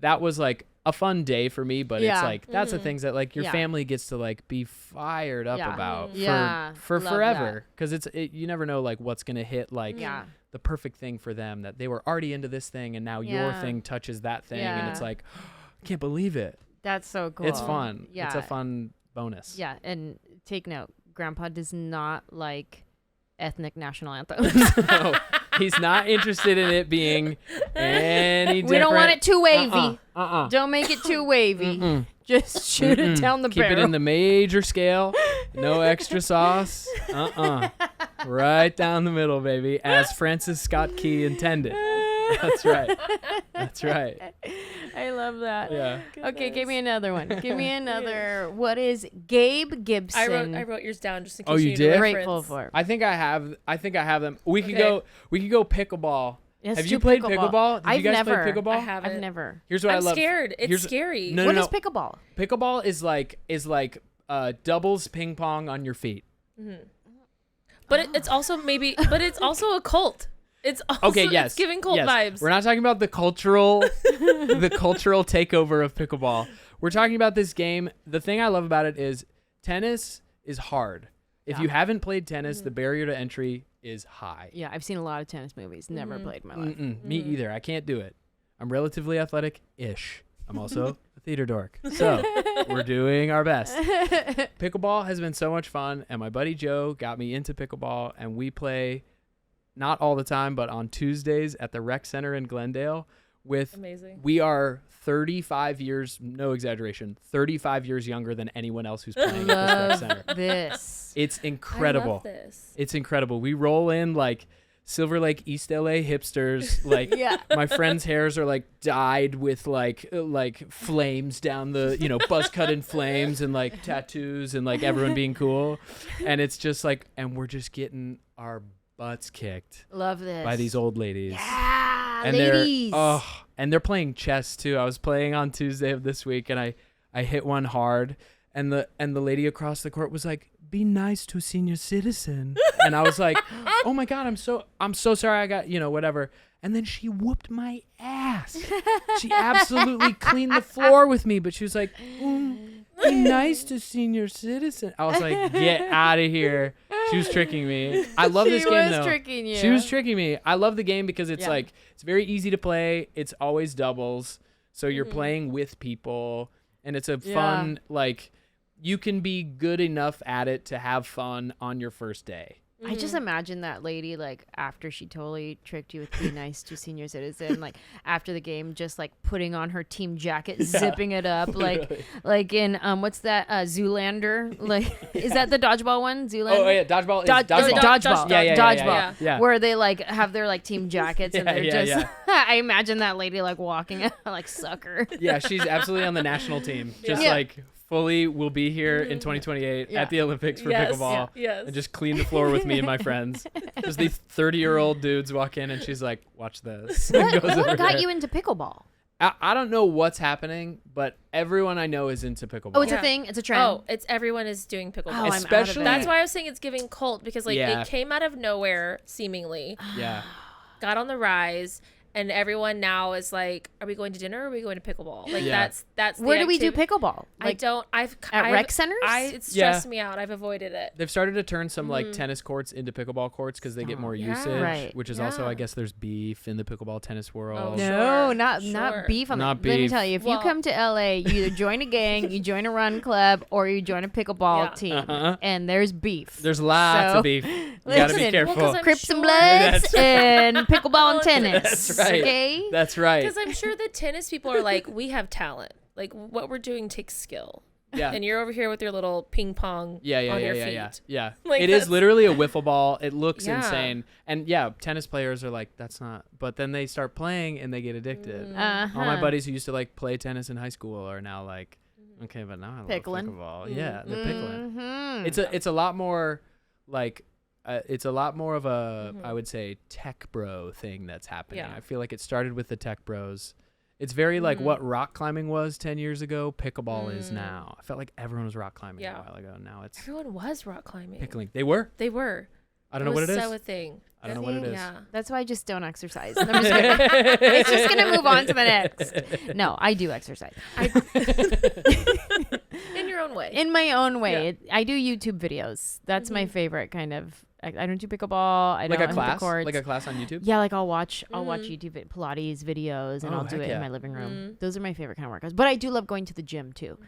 that was like a fun day for me, but it's like, that's the things that like your family gets to like be fired up about for forever. Cause you never know like what's going to hit like the perfect thing for them, that they were already into this thing and now your thing touches that thing. And it's like, I can't believe it. That's so cool. It's fun. Yeah. It's a fun bonus. Yeah. And take note, Grandpa does not like ethnic national anthem. No, he's not interested in it being any different. We don't want it too wavy. Uh-uh. Don't make it too wavy. Mm-mm. Just shoot it down the Keep barrel. it in the major scale. No extra sauce. Right down the middle, baby, as Francis Scott Key intended. That's right. That's right. I love that. Yeah. Okay, give me another one. Give me another. What is Gabe Gibson? I wrote yours down just in case Oh, you need did? a Grateful reference. for. I think I have them. We could Okay. go pickleball. Let's Have do you played pickleball? Did I've you guys never. play pickleball? I haven't. I've never. Here's what I I'm love. scared. It's Here's- scary. No, What no, is pickleball? Pickleball is like doubles ping pong on your feet. But it's also it's also a cult. It's also, Okay, yes. It's giving cult vibes. We're not talking about the cultural takeover of pickleball. We're talking about this game. The thing I love about it is tennis is hard. If you haven't played tennis, the barrier to entry is high. Yeah, I've seen a lot of tennis movies. Never played in my life. Me either. I can't do it. I'm relatively athletic-ish. I'm also a theater dork. So we're doing our best. Pickleball has been so much fun, and my buddy Joe got me into pickleball, and we play not all the time, but on Tuesdays at the rec center in Glendale with Amazing. We are 35 years, no exaggeration, 35 years younger than anyone else who's playing at this rec center. This. It's incredible. I love this. It's incredible. We roll in like Silver Lake, East LA hipsters. Like Yeah. my friends' hairs are like dyed with like flames down the, buzz cut in flames and like tattoos and like everyone being cool. And it's just like, and we're just getting our butts kicked Love this. by these old ladies. Yeah, And ladies. they're playing chess too. I was playing on Tuesday of this week and I hit one hard and the lady across the court was like, "Be nice to a senior citizen." And I was like, "Oh my God, I'm so sorry. I got, whatever." And then she whooped my ass. She absolutely cleaned the floor with me, but she was like, "Be nice to senior citizen." I was like, "Get out of here." She was tricking me. I love this game though. She was tricking you. She was tricking me. I love the game because it's Yeah. it's very easy to play. It's always doubles. So you're playing with people and it's a fun, you can be good enough at it to have fun on your first day. I just imagine that lady, like, after she totally tricked you with "be nice to senior citizen," like, after the game, just, like, putting on her team jacket, zipping it up, like in, what's that, Zoolander? Like, is that the dodgeball one? Zoolander? Oh, yeah, dodgeball is Is it dodgeball? Yeah. Dodgeball. Yeah. Where they, like, have their, like, team jackets and they're just, yeah. I imagine that lady, like, walking, like, sucker. Yeah, she's absolutely on the national team. Just Yeah. fully will be here in 2028 at the Olympics for pickleball Yes. and just clean the floor with me and my friends. Just these 30-year-old dudes walk in and she's like, "Watch this." And goes over What got there. you into pickleball? I don't know what's happening, but everyone I know is into pickleball. Oh, it's Yeah. a thing? It's a trend? Oh, it's everyone is doing pickleball. I'm out of Especially- it. That's why I was saying it's giving cult because Yeah. it came out of nowhere seemingly, Yeah. got on the rise, and everyone now is like, "Are we going to dinner or are we going to pickleball?" Like Yeah. that's Where the do we do activity. pickleball? I don't. I've at rec centers? It's stressed me out. I've avoided it. They've started to turn some tennis courts into pickleball courts because they get more Yeah. usage, Right. which is also, Yeah. I guess, there's beef in the pickleball tennis world. Oh, No, Sure, not sure. beef. On Not Let me beef. tell you, if you Well- come to LA, you either join a gang, you join a run club, or you join a pickleball Yeah. team, Uh-huh. and there's beef. There's lots So, of beef. You gotta be listen, careful. Well, 'cause I'm Crips and sure- Bloods and pickleball and Well, tennis. That's right. Okay. That's right. Because I'm sure the tennis people are like, we have talent. Like what we're doing takes skill. Yeah. And you're over here with your little ping pong on your feet. Yeah. Like, It is that's- literally a wiffle ball. It looks Yeah. insane. And yeah, tennis players are like, that's not, but then they start playing and they get addicted. All my buddies who used to play tennis in high school are now like, okay, but now I love Pickling. pickleball. Yeah, they're pickling. Mhm. It's a lot more it's a lot more of a I would say tech bro thing that's happening. Yeah. I feel like it started with the tech bros. It's very like what rock climbing was 10 years ago, pickleball is now. I felt like everyone was rock climbing a while ago. Now it's Everyone was rock climbing. pickling. They were? They were. I don't know what it is. So a thing. I don't know what it is. Yeah. That's why I just don't exercise. I'm just gonna, it's just going to move on to the next. No, I do exercise. In your own way. In my own way. I do YouTube videos. That's my favorite kind of I don't do pickleball. I Like don't a hit class? the courts. Like a class on YouTube? Yeah, like I'll watch YouTube Pilates videos and Oh, I'll do heck it yeah. in my living room. Those are my favorite kind of workouts. But I do love going to the gym too.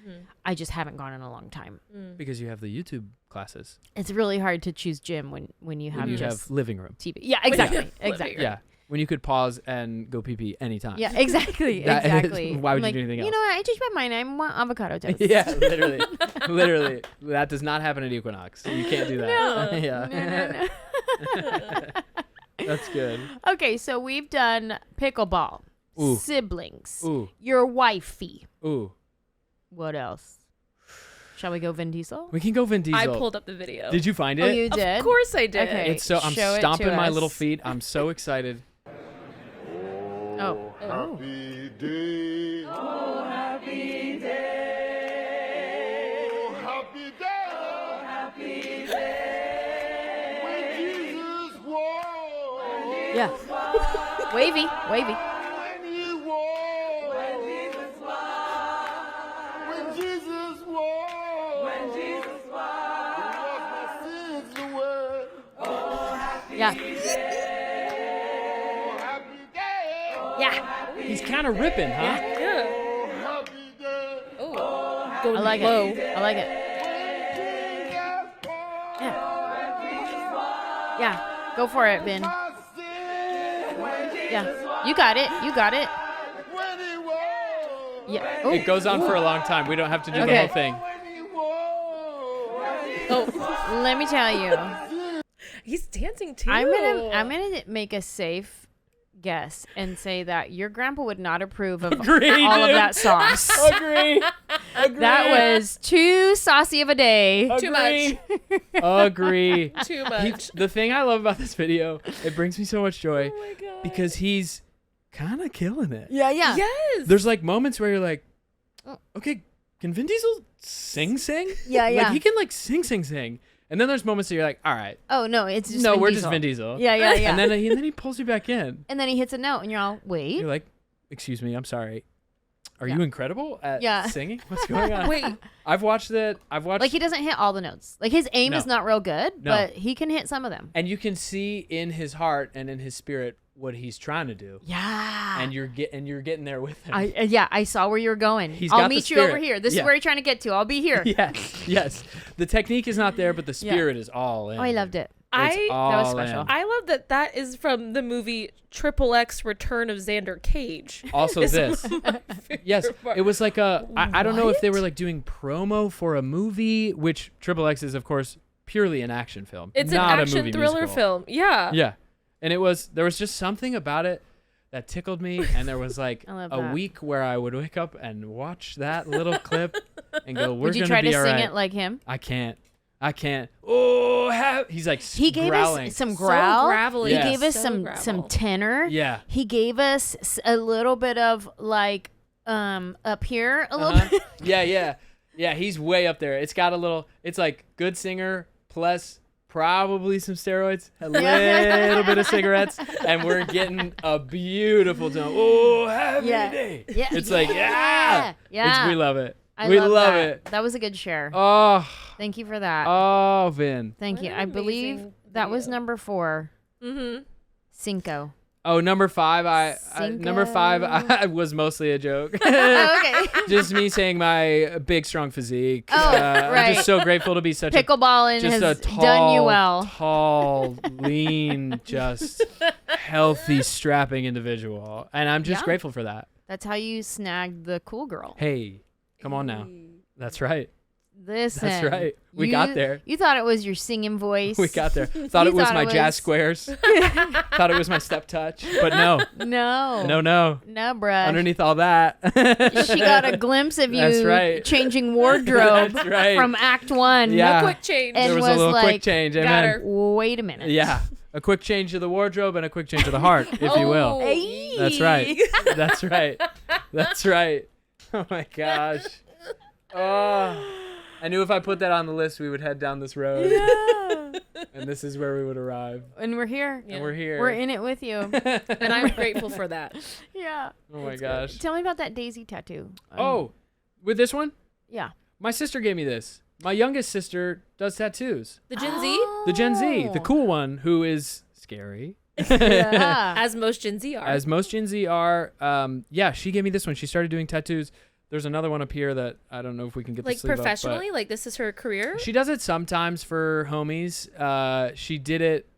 I just haven't gone in a long time. Because you have the YouTube classes. It's really hard to choose gym when you have When you just have living room. TV. Yeah, exactly. Exactly. Yeah. When you could pause and go pee anytime. Yeah, exactly. That- Exactly. why would you Like, do anything You else? know what? I changed my mind. I want avocado toast. Yeah, literally. Literally. That does not happen at Equinox. You can't do that. No. Yeah. No. That's good. Okay, so we've done pickleball, Ooh. siblings, Ooh. your wifey. Ooh. What else? Shall we go Vin Diesel? We can go Vin Diesel. I pulled up the video. Did you find it? Oh, you did? Of course I did. Okay. It's so I'm Show it stomping to my us. little feet. I'm so excited. Oh. Happy day. Oh, happy day. Oh, happy day. Oh, happy day. When Jesus walked. Yeah. Wavy. When he walked. When Jesus walked. When Jesus walked. When Jesus walked. He washed my sins away. Yeah. Oh, happy day. Yeah. He's kind of ripping, huh? Yeah. Oh, happy day. Oh, going I like low. it. I like it. Yeah. Yeah. Go for it, Vin. Yeah. You got it. You got it. Yeah. Oh. It goes on for a long time. We don't have to do the Okay. whole thing. Oh, Let me tell you. he's dancing too. I'm gonna make a safe guess and say that your grandpa would not approve of Agree, all of dude. that sauce. Agree. That was too saucy of a day. Too much. Agree. Too much. The thing I love about this video, it brings me so much joy Oh my god. because he's kind of killing it. Yeah, yeah. Yes. There's like moments where you're like, okay, can Vin Diesel sing? Yeah, Like yeah. he can like sing. And then there's moments that you're like, all right, Oh no, it's just no, Vin we're Diesel. just Vin Diesel. Yeah, yeah, yeah. And then he pulls you back in. And then he hits a note, and you're all, wait. You're like, excuse me, I'm sorry. Are Yeah. you incredible at Yeah. singing? What's going on? Wait. I've watched it. Like he doesn't hit all the notes. Like his aim No. is not real good, No. but he can hit some of them. and you can see in his heart and in his spirit what he's trying to do. Yeah. And you're getting there with him. I saw where you were going. He's I'll got the meet you over spirit. here. This Yeah. is where you're trying to get to. I'll be here. yes. The technique is not there, but the spirit is all in. Oh, I loved it. It's I all That was special. in. I love that is from the movie XXX Return of Xander Cage. Also this. Yes. It was like I don't know if they What? were like doing promo for a movie, which XXX is of course purely an action film. It's not an a action movie thriller musical. film. Yeah. Yeah. And there was just something about it that tickled me, and there was like I love a that. week where I would wake up and watch that little clip and go, we're Would you gonna try be to all sing right. it like him? I can't. Oh, he's like He gave growling. us some So growl. gravelly. Yes. He gave us So some gravel. tenor. Yeah. He gave us a little bit of like up here a little bit. Yeah, he's way up there. It's got a little, it's like good singer plus probably some steroids, a little bit of cigarettes, and we're getting a beautiful tone. Oh, happy Yeah. day. Yeah. It's like, yeah. Yeah. We love it. I we love love that. it. That was a good share. Oh, Thank you for that. Vin. Thank What you. an I believe amazing that was video. number 4. Mm-hmm. Cinco. Oh, number 5, number 5 Cinco. I was mostly a joke. Oh, okay. Just me saying my big, strong physique. Oh, I'm right. just so grateful to be such Pickleball just has a tall, done you well. tall, lean, just healthy, strapping individual. And I'm just Yeah. grateful for that. That's how you snagged the cool girl. Hey, come on now. That's right. Listen. That's right. We got there. You thought it was your singing voice. We got there. Thought You it was thought my it jazz was- squares. Thought it was my step touch. But no. No. No. No, bruh. Underneath all that. She got a glimpse of you That's right. changing wardrobe That's right. from Act 1. Yeah. A quick change. And There was a was little like, quick change. got Amen. her. Wait a minute. Yeah. A quick change to the wardrobe and a quick change to the heart, if you will. Oh, Hey. That's right. That's right. That's right. Oh my gosh. Oh. I knew if I put that on the list, we would head down this road. Yeah. And this is where we would arrive. And we're here. And we're here. We're in it with you. And I'm grateful for that. Yeah. Oh my gosh. Tell me about that daisy tattoo. Oh, with this one? Yeah. My sister gave me this. My youngest sister does tattoos. The Gen Z, The Gen Z, the cool one who is scary. Yeah. as most Gen Z are. As most Gen Z are. Yeah, she gave me this one. She started doing tattoos. There's another one up here that I don't know if we can get the like sleeve professionally, up, like this is her career. she does it sometimes for homies. She did it.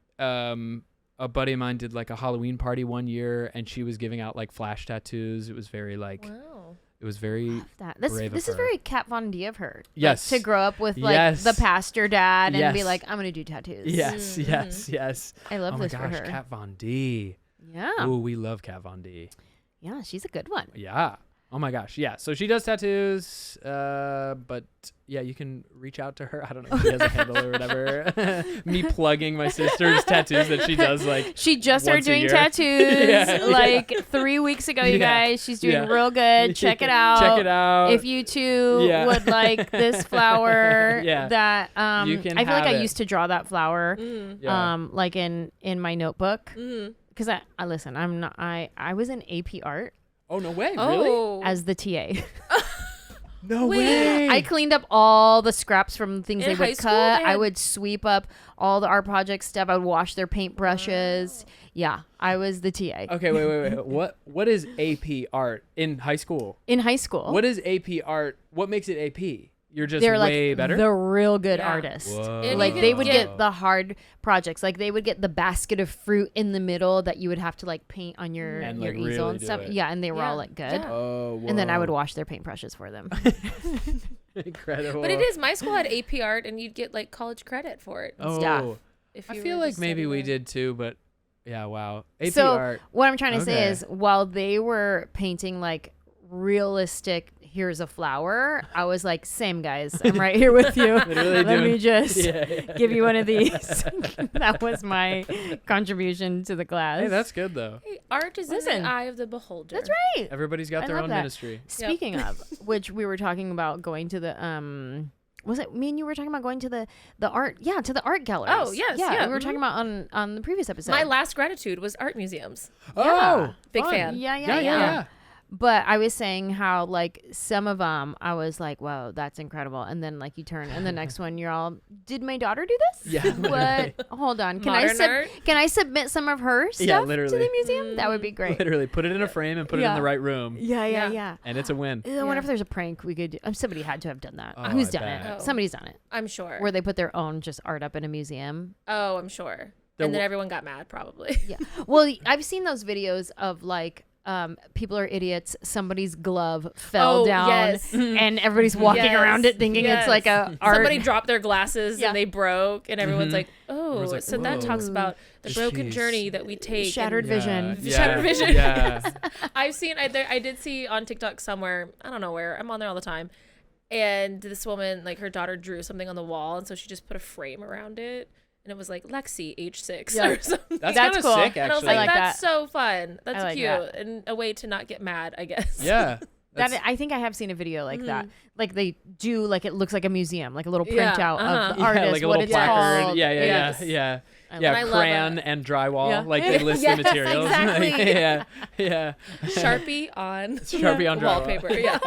A buddy of mine did like a Halloween party one year, and she was giving out like flash tattoos. It was very like. Wow. It was very. This brave is of her. very Kat Von D of her. Yes. Like, to grow up with like Yes. the pastor dad and be Yes. like, I'm gonna do tattoos. Yes, yes. I love Oh this my for gosh, her. Kat Von D. Yeah. Ooh, we love Kat Von D. Yeah, she's a good one. Yeah. Oh my gosh. Yeah. So she does tattoos. But yeah, you can reach out to her. I don't know if she has a handle or whatever. Me plugging my sister's tattoos that she does like. She just started once a doing year. tattoos Yeah, like 3 weeks ago, you Yeah, guys. She's doing yeah. real good. Check it out. Check it out. If you too Yeah. would like this flower Yeah. that You can I feel like have I it. used to draw that flower Yeah. like in my notebook. Mm. Because I listen, I was in AP art Oh no way! Really? Oh. as the TA. No Wait. way! I cleaned up all the scraps from things In they high would school, cut. they I had- would sweep up all the art project stuff. I would wash their paintbrushes. Yeah, I was the TA Okay, wait. What is AP art in high school? in high school. What is AP art? What makes it AP? You're just They're way like better. the real good Yeah. artist. Whoa. And Like you they could would get- get the hard projects. Like they would get the basket of fruit in the middle that you would have to like paint on your And, your like, easel really and do stuff. it. Yeah, and they were Yeah. all like good. Yeah. Oh, And then I would whoa. wash their paintbrushes for them. Incredible. But it is. My school had AP art, and you'd get like college credit for it. And Oh, stuff if I you feel were like just maybe we studying. did too, but yeah, wow. AP So art. what I'm trying to say Okay. is while they were painting like realistic, here's a flower, I was like, same guys, I'm right here with you. Literally Let doing- me just Yeah. give you one of these. That was my contribution to the class. Hey, that's good though. Hey, art is in Listen. the eye of the beholder. That's right. Everybody's got I their love own that. ministry. Speaking of which, we were talking about going to the was it me and you were talking about going to the art to the art galleries. Oh, yes, yeah, we were mhm. talking about on the previous episode. My last gratitude was art museums. Oh, Big fun. fan. Yeah. But I was saying how like some of them I was like, wow, that's incredible, and then like you turn and the next one you're all, did my daughter do this? Yeah, literally. What? Hold on, can Modern art? can I submit some of her stuff Yeah, to literally. the museum? That would be great. Literally, put it in a frame and put it in Yeah. the right room, Yeah. and it's a win. I wonder if there's a prank we could do. Somebody had to have done that. Oh, Who's I done bet. it? Oh. Somebody's done it. I'm sure. Where they put their own just art up in a museum. Oh, I'm sure. There And then wa- everyone got mad, probably. Yeah. Well, I've seen those videos of like people are idiots. Somebody's glove fell Oh, down, yes. and everybody's walking Yes, around it thinking yes. it's like a art. Somebody dropped their glasses Yeah. and they broke, and everyone's Mhm. like, "Oh, Everyone's like, so that talks whoa. about the broken Jeez. journey that we take." Shattered and- vision. Shattered vision. Yeah. I've seen. I did see on TikTok somewhere. I don't know where. I'm on there all the time. And this woman, like her daughter, drew something on the wall, and so she just put a frame around it, and it was like Lexi, age 6, Yeah. or something. That's That's kind of cool. sick, And I was actually. like, like "That's that. so fun. That's I like cute, that. and a way to not get mad, I guess." yeah. That That's- I think I have seen a video like that. Mhm. Like they do, like it looks like a museum, like a little Yeah, printout uh-huh. of the yeah, artist, like a what little it's placard. called. Yeah. Yes. Yeah. I Yeah, I love crayon it. and drywall. Yeah. Like they list Yes, the materials. exactly. yeah. Sharpie on Sharpie on drywall. wallpaper. Yeah.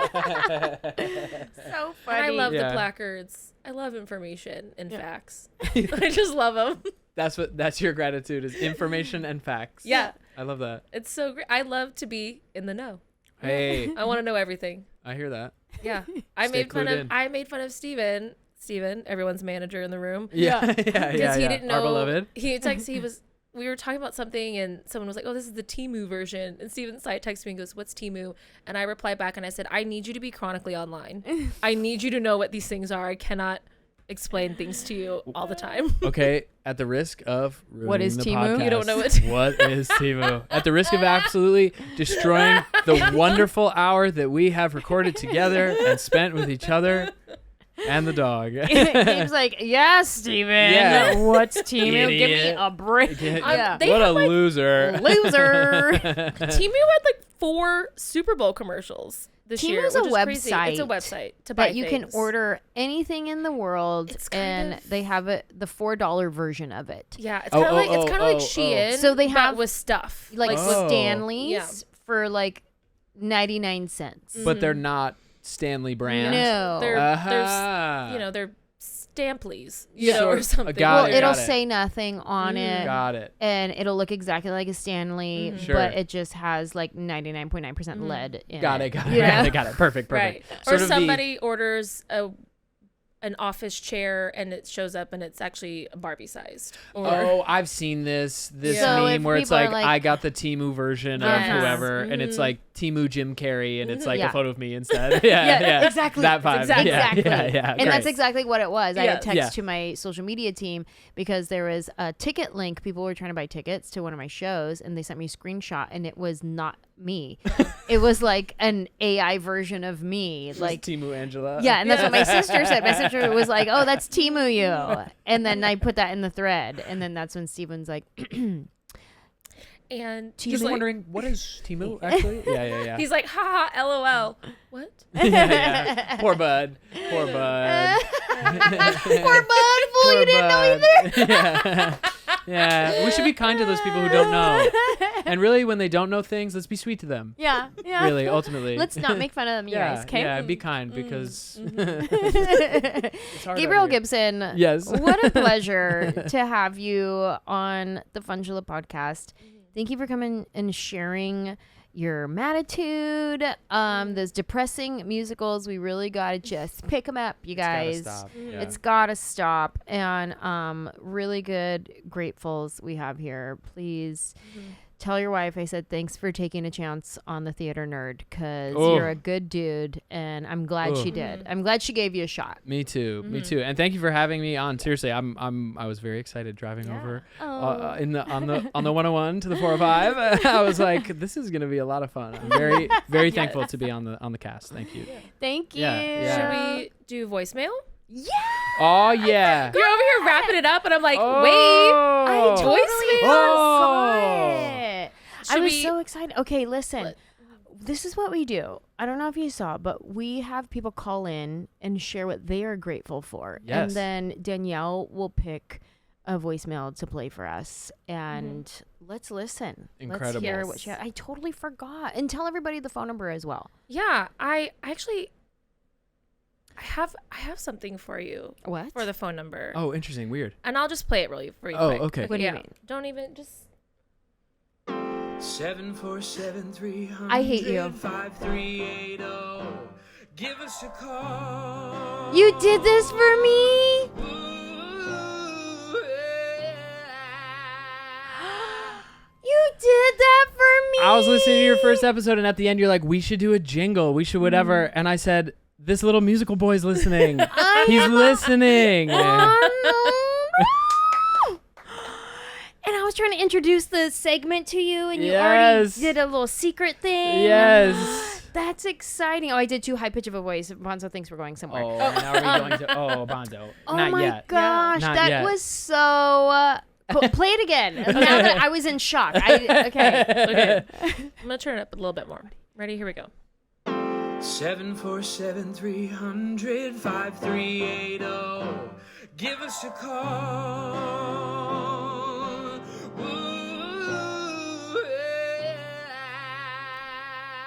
So And I love Yeah. the placards. I love information and Yeah. facts. I just love them. That's your gratitude is information and facts. Yeah. I love that. It's so great. I love to be in the know. Hey, I want to know everything. I hear that. Yeah. I Stay made fun clued of in. Steven, everyone's manager in the room. Yeah. Yeah. Because Yeah. he yeah. didn't Our know. beloved. We were talking about something and someone was like, "Oh, this is the Temu version." And Steven's side texts me and goes, "What's Temu?" And I replied back and I said, "I need you to be chronically online. I need you to know what these things are. I cannot explain things to you all the time." Okay, at the risk of ruining is the Temu? podcast, You don't know what is Temu. At the risk of absolutely destroying the wonderful hour that we have recorded together and spent with each other and the dog. Gabe's like, yeah, Steven. Yeah. What's Temu? Give me Idiot. a break. Yeah. They What a had, like, loser. Loser. Temu had like 4 Super Bowl commercials this year, Temu's which a is crazy. It's a website website to buy That you can things. order anything in the world, It's kind and of- they have it the $4 version of it. Yeah, it's Oh, kind of like oh, it's kind oh, of like oh, Shein. So they but have, with stuff Like Oh. Stanley's Yeah. for like 99 cents. But they're not Stanley brand. No. They're Uh-huh. you know they're stamp, please. Sure. Or something. Got it, it'll got it. say nothing on it. Got it. And it'll look exactly like a Stanley, Sure. but it just has like 99.9% lead in Got it. it. Got it. You know? Got it. Perfect. Right. Sort Or of the- somebody orders an office chair and it shows up and it's actually Barbie sized. Oh, I've seen this So if meme where it's people are like, like- I got the Temu version of Yes. whoever, and it's like Temu Jim Carrey, and it's like Yeah. a photo of me instead. Yeah, exactly. That vibe. Exactly. Yeah. And that's exactly what it was. I had Yeah. text to my social media team because there was a ticket link. People were trying to buy tickets to one of my shows, and they sent me a screenshot, and it was not me. It was like an AI version of me. Like Temu Anjelah. yeah, and that's what my sister said. My sister was like, "Oh, that's Temu you," and then I put that in the thread, and then that's when Steven's like, And He's he's like, wondering, what is Temu actually? Yeah. he's like, ha ha, LOL. What? yeah. Poor bud. "Poor bud, fool, you didn't know either." Yeah. We should be kind to those people who don't know. And really, when they don't know things, let's be sweet to them. Yeah. Really, ultimately. Let's not make fun of them, you guys. Okay. Yeah, be kind because it's hard Gabriel out here. Gibson. Yes. What a pleasure to have you on the Funjelah podcast. Thank you for coming and sharing your mattitude. Those depressing musicals, we really gotta just pick them up, you guys. It's gotta stop. Yeah. It's gotta stop. And really good gratefuls we have here. Please tell your wife I said thanks for taking a chance on the theater nerd, because you're a good dude, and I'm glad she did. I'm glad she gave you a shot. Me too. Me too. And thank you for having me on. Seriously, I was very excited driving over on the 101 to the 405. I was like, this is gonna be a lot of fun. I'm very thankful to be on the cast. Thank you. Thank you. Yeah. Should we do voicemail? Yeah. Oh yeah. You're over here wrapping it up, and I'm like, wait. Oh. I totally Oh. saw it. I Should was we- so excited. Okay, listen. This is what we do. I don't know if you saw, but we have people call in and share what they are grateful for. Yes. And then Danielle will pick a voicemail to play for us. And let's listen. Incredible. Let's hear Yes. what she I totally forgot. And tell everybody the phone number as well. Yeah, I actually have something for you What? for the phone number. Oh, interesting. Weird. And I'll just play it really for you Oh, quick. okay. What do you Yeah. mean? Don't even just 747-300. I hate you. 5380. Give us a call. You did this for me? Ooh, You did that for me? I was listening to your first episode, and at the end, you're like, we should do a jingle. We should whatever. And I said, this little musical boy's listening. He's listening. And I was trying to introduce the segment to you, and you Yes. already did a little secret thing. Yes. That's exciting. Oh, I did too high pitch of a voice. Bonzo thinks we're going somewhere. Oh, now are we going to? Oh, Bonzo. Oh Not my yet. gosh, Not that yet. was so. Play it again. Now that I was in shock. Okay. I'm gonna turn it up a little bit more. Ready? Here we go. 747-300. 5380. Give us a call. Ooh,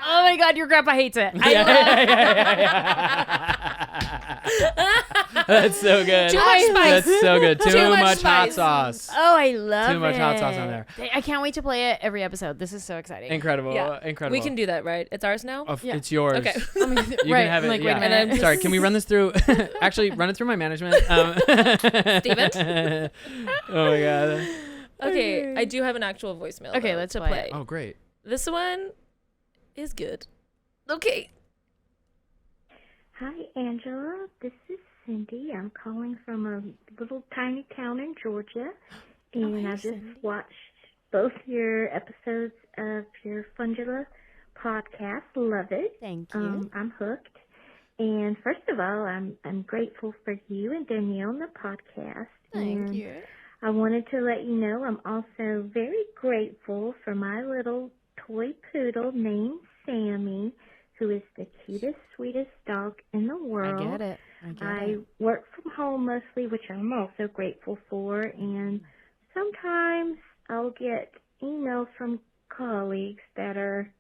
Oh my God, your grandpa hates it. I That's so good. Too much spice. That's so good. Too, Too much much hot spice. sauce. Oh, I love it. Too much hot sauce on there. I can't wait to play it every episode. This is so exciting. Incredible. Yeah. Incredible. We can do that, right? It's ours now. Oh, Yeah. It's yours. Okay. You Right, can have I'm it. like, wait yeah. a minute. And I'm Sorry, can we run this through? Actually, run it through my management. Steven? Oh my god. Okay, I do have an actual voicemail. Okay, though, let's to play play. it. Oh great. This one is good. Okay. Hi, Angela. This is Cindy. I'm calling from a little tiny town in Georgia, and I just watched both your episodes of your Funjelah podcast. Love it. Thank you. I'm hooked. And first of all, I'm grateful for you and Danielle on the podcast. Thank and you. I wanted to let you know I'm also very grateful for my little toy poodle named Sammy, who is the cutest, sweetest dog in the I world. get it. I work from home mostly, which I'm also grateful for, and sometimes I'll get emails from colleagues that are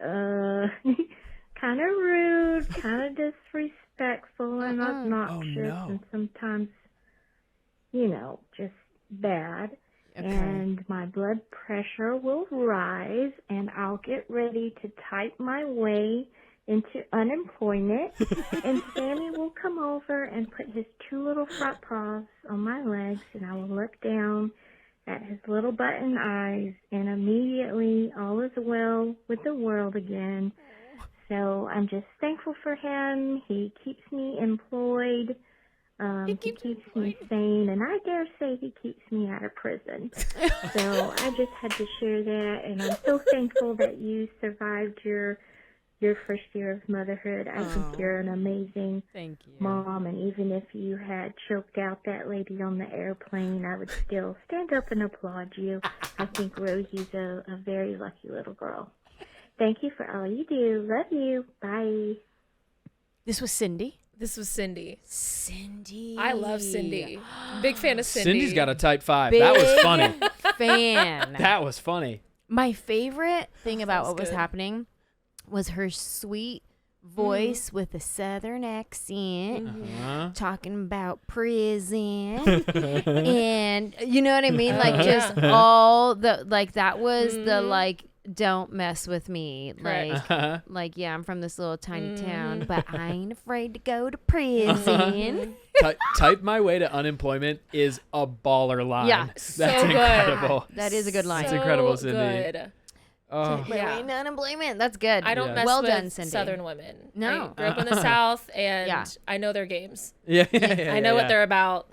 kind of rude, kind of disrespectful. disrespectful and obnoxious no. and sometimes, just bad. Okay. And my blood pressure will rise, and I'll get ready to type my way into unemployment. And Sammy will come over and put his two little front paws on my legs, and I will look down at his little button eyes, and immediately all is well with the world again. So I'm just thankful for him. He keeps me employed. He keeps me sane, and I dare say he keeps me out of prison. So I just had to share that, and I'm so thankful that you survived your first year of motherhood. I think you're an amazing mom, and even if you had choked out that lady on the airplane, I would still stand up and applaud you. I think Rosie's a very lucky little girl. Thank you for all you do. Love you. Bye. This was Cindy. This was Cindy. Cindy. I love Cindy. Big fan of Cindy. Cindy's got a type 5. Big That was funny. fan. That was funny. My favorite thing about what was good. happening was her sweet voice with a southern accent, talking about prison, and you know what I mean? Like just all the, like that was the like, don't mess with me. Like, yeah, I'm from this little tiny town, but I ain't afraid to go to prison. Type my way to unemployment is a baller line. Yeah, That's so good. incredible. That is a good line. That's incredible, Cindy. Good. Oh. My way to unemployment. That's good. I don't Yeah. mess Well with done, Cindy. Southern women. No. I grew up in the South, and Yeah. I know their games. Yeah, I know what they're about,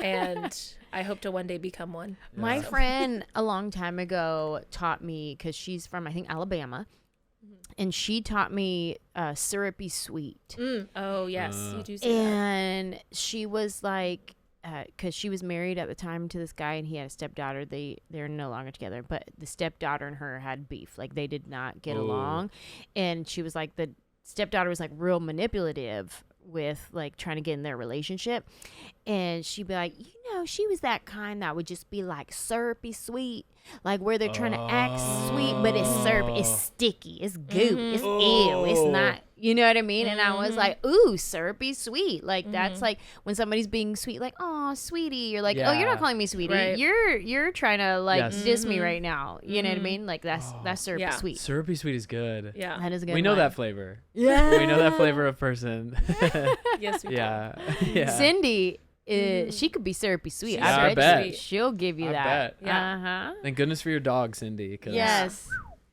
and I hope to one day become one. My friend a long time ago taught me, because she's from, I think, Alabama, and she taught me syrupy sweet. Oh, yes. You do say that. And she was like, because she was married at the time to this guy, and he had a stepdaughter. They're no longer together, but the stepdaughter and her had beef. Like, they did not get along. And she was like, the stepdaughter was like real manipulative with like trying to get in their relationship, and she'd be like, she was that kind that would just be like syrupy sweet, like where they're trying to act sweet, but it's syrup, it's sticky, it's goo, it's ew, it's not, you know what I mean? And I was like, ooh, syrupy sweet, like that's like when somebody's being sweet, like, oh sweetie, you're like, oh, you're not calling me sweetie, Right. you're trying to like Yes. diss me right now, you know what I mean? Like that's syrupy Yeah. sweet. Syrupy sweet is good. Yeah. That is a good We know line. that flavor. Yeah. We know that flavor of person. Yes, we do. Yeah. Yeah. Cindy, she could be syrupy sweet. She's I syrupy bet sweet. she'll give you I that. bet. Yeah. Uh-huh. Thank goodness for your dog, Cindy. 'Cause Yes.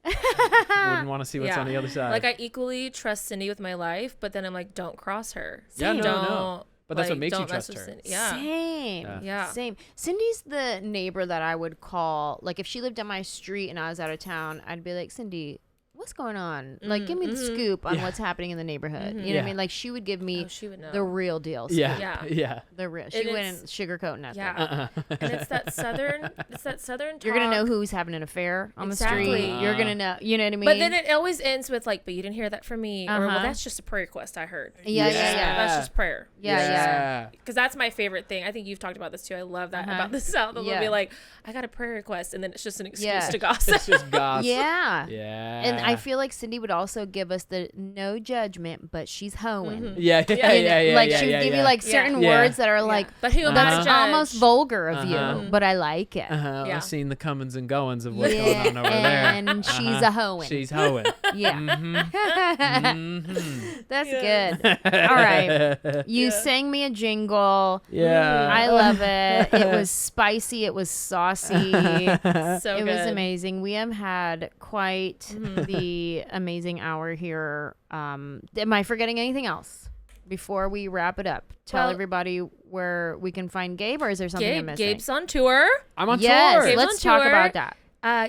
wouldn't want to see what's on the other side. Like, I equally trust Cindy with my life, but then I'm like, don't cross her. Yeah, no, don't, no. But that's what makes you don't mess trust with her. Cindy. Yeah. Same. Yeah. Same. Cindy's the neighbor that I would call. Like, if she lived on my street and I was out of town, I'd be like, Cindy, what's going on? Like, give me the scoop on what's happening in the neighborhood. You know what I mean? Like, she would give me She would know. the real deal. Yeah. scoop. Yeah. Yeah. The real. She And wouldn't sugarcoat nothing. Yeah. And it's that southern talk. You're gonna know who's having an affair on the Exactly. street. You're gonna know. You know what I mean? But then it always ends with like, but you didn't hear that from me. Or, well, Uh-huh. that's just a prayer request I heard. Yeah, yeah, yeah. That's just prayer. Yeah. Because that's my favorite thing. I think you've talked about this too. I love that about the South. They'll Yeah. be like, I got a prayer request. And then it's just an excuse Yeah. to gossip. It's just gossip. Yeah. Yeah. And I feel like Cindy would also give us the no judgment, but she's hoeing. Yeah. Yeah. Yeah. Yeah. Like yeah, she would yeah, give yeah. you like Yeah. certain Yeah. words that are like, But who am I that's to judge? almost vulgar of Uh-huh. you, but I like it. Yeah. I've seen the comings and goings of what's Yeah, going on over there. and she's a hoeing. She's hoeing. Yeah. Mhm. That's good. All right. You sang me a jingle. Yeah. I love it. It was spicy. It was saucy. So It good. was amazing. We have had quite the amazing hour here. Am I forgetting anything else before we wrap it up? Tell Well- everybody where we can find Gabe, or is there something I'm missing? Gabe's on tour. I'm on yes, tour. Gabe's let's on talk tour. about that.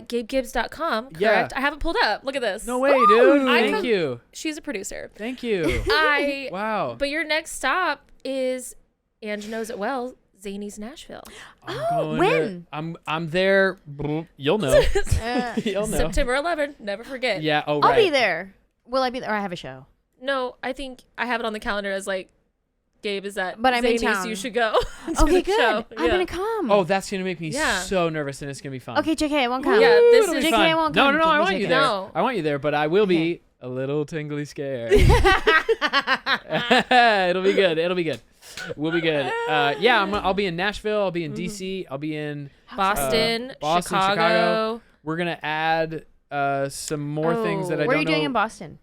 GabeGibbs.com, correct? Yeah. I have it pulled up. Look at this. No way, dude. I Thank come- you. She's a producer. Thank you. Wow. But your next stop is, Ange knows it well, Zany's Nashville. I'm going when? I'm there. You'll know. Uh, You'll know. September 11th. Never forget. Yeah. Oh, I'll right. be there. Will I be there? Or I have a show. No, I think I have it on the calendar as like, Gabe is at But I'm in Zany's, town. you should go. to Okay, the good. show. I'm Yeah. gonna come. Oh, that's gonna make me Yeah. so nervous, and it's gonna be fun. Okay, JK, I won't come. Yeah, this It'll be is- JK, fun. I won't No, come. no, no. Keep I me want you JK. there. No. I want you there, but I will be a little tingly scare. It'll be good. It'll be good. We'll be good. I'll be in Nashville. I'll be in DC. I'll be in Boston, Boston, Chicago. We're gonna add some more things that I don't know. What are you doing in Boston?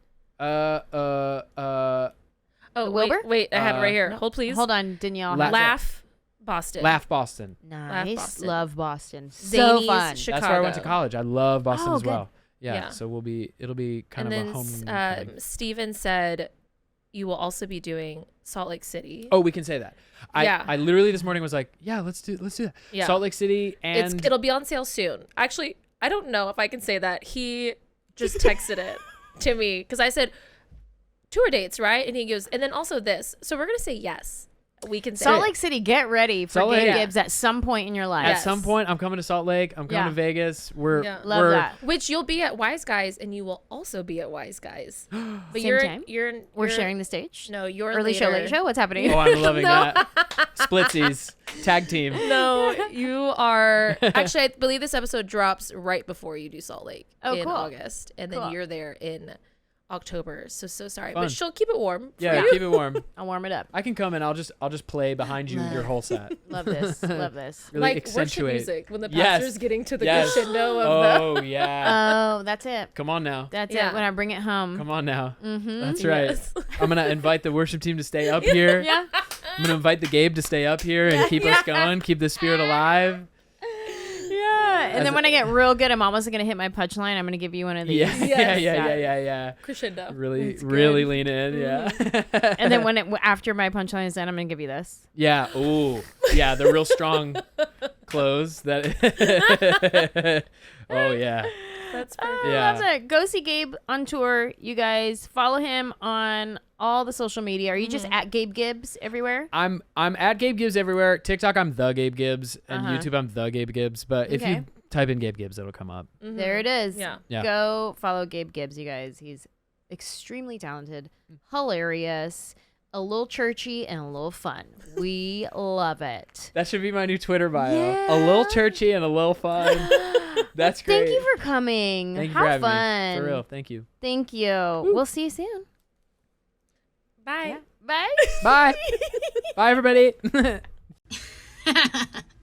Oh, Wilbur? wait, I have it right here. Hold, please. Hold on, Danielle. Laugh Boston. Laugh Boston. Nice. Boston. Love Boston. So Zanies, fun. Chicago. That's where I went to college. I love Boston as good. well. Yeah, Yeah. so it'll be kind And of a home. then Steven said you will also be doing Salt Lake City. Oh, we can say that. Yeah. I literally this morning was like, yeah, let's do that. Yeah. Salt Lake City and It'll be on sale soon. Actually, I don't know if I can say that. He just texted it to me because I said tour dates, right? And he goes, and then also this. So we're gonna say yes. We can say Salt Lake City, get ready for Salt Gabe Lake. Gibbs at some point in your life. at some point I'm coming to Salt Lake. I'm coming Yeah. to Vegas. Yeah. Love that. Which you'll be at Wise Guys, and you will also be at Wise Guys. But Same time? you're We're sharing the stage. No, you're Early show, later. late show. What's happening? Oh, I'm loving No. that. Splitsies, tag team. No, you are. Actually, I believe this episode drops right before you do Salt Lake in cool. August, and then Cool. you're there in October. So sorry, Fun. but she'll keep it warm. for Yeah, you. keep it warm. I'll warm it up. I can come and I'll just play behind you your whole set. Love this. Love this. Really like worship accentuate. music when the Yes. pastor's getting to the Yes. crescendo of Oh yeah. Oh, that's it. Come on now. That's Yeah. it. When I bring it home. Come on now. Mm-hmm. That's right. Yes. I'm gonna invite the worship team to stay up here. Yeah. I'm gonna invite the Gabe to stay up here and keep us going, keep the spirit alive. Yeah. And then when I get real good, I'm almost gonna hit my punchline. I'm gonna give you one of these. Yeah, Yes. yeah. Crescendo. Really, really lean in. Yeah. And then when after my punchline is done, I'm gonna give you this. Yeah. Ooh. Yeah. The real strong close. That. Oh yeah. That's perfect. Yeah. That's it. Go see Gabe on tour. You guys follow him on all the social media. Are you just at Gabe Gibbs everywhere? I'm at Gabe Gibbs everywhere. TikTok, I'm the Gabe Gibbs, and YouTube, I'm the Gabe Gibbs. But if Okay. you type in Gabe Gibbs, it'll come up. There it is. Yeah. Yeah. Go follow Gabe Gibbs, you guys. He's extremely talented, hilarious, a little churchy, and a little fun. We love it. That should be my new Twitter bio. Yeah. A little churchy and a little fun. That's great. Thank you for coming. Thank you How for having fun. me. For real. Thank you. Thank you. We'll see you soon. Bye. Bye. Bye. Bye, everybody.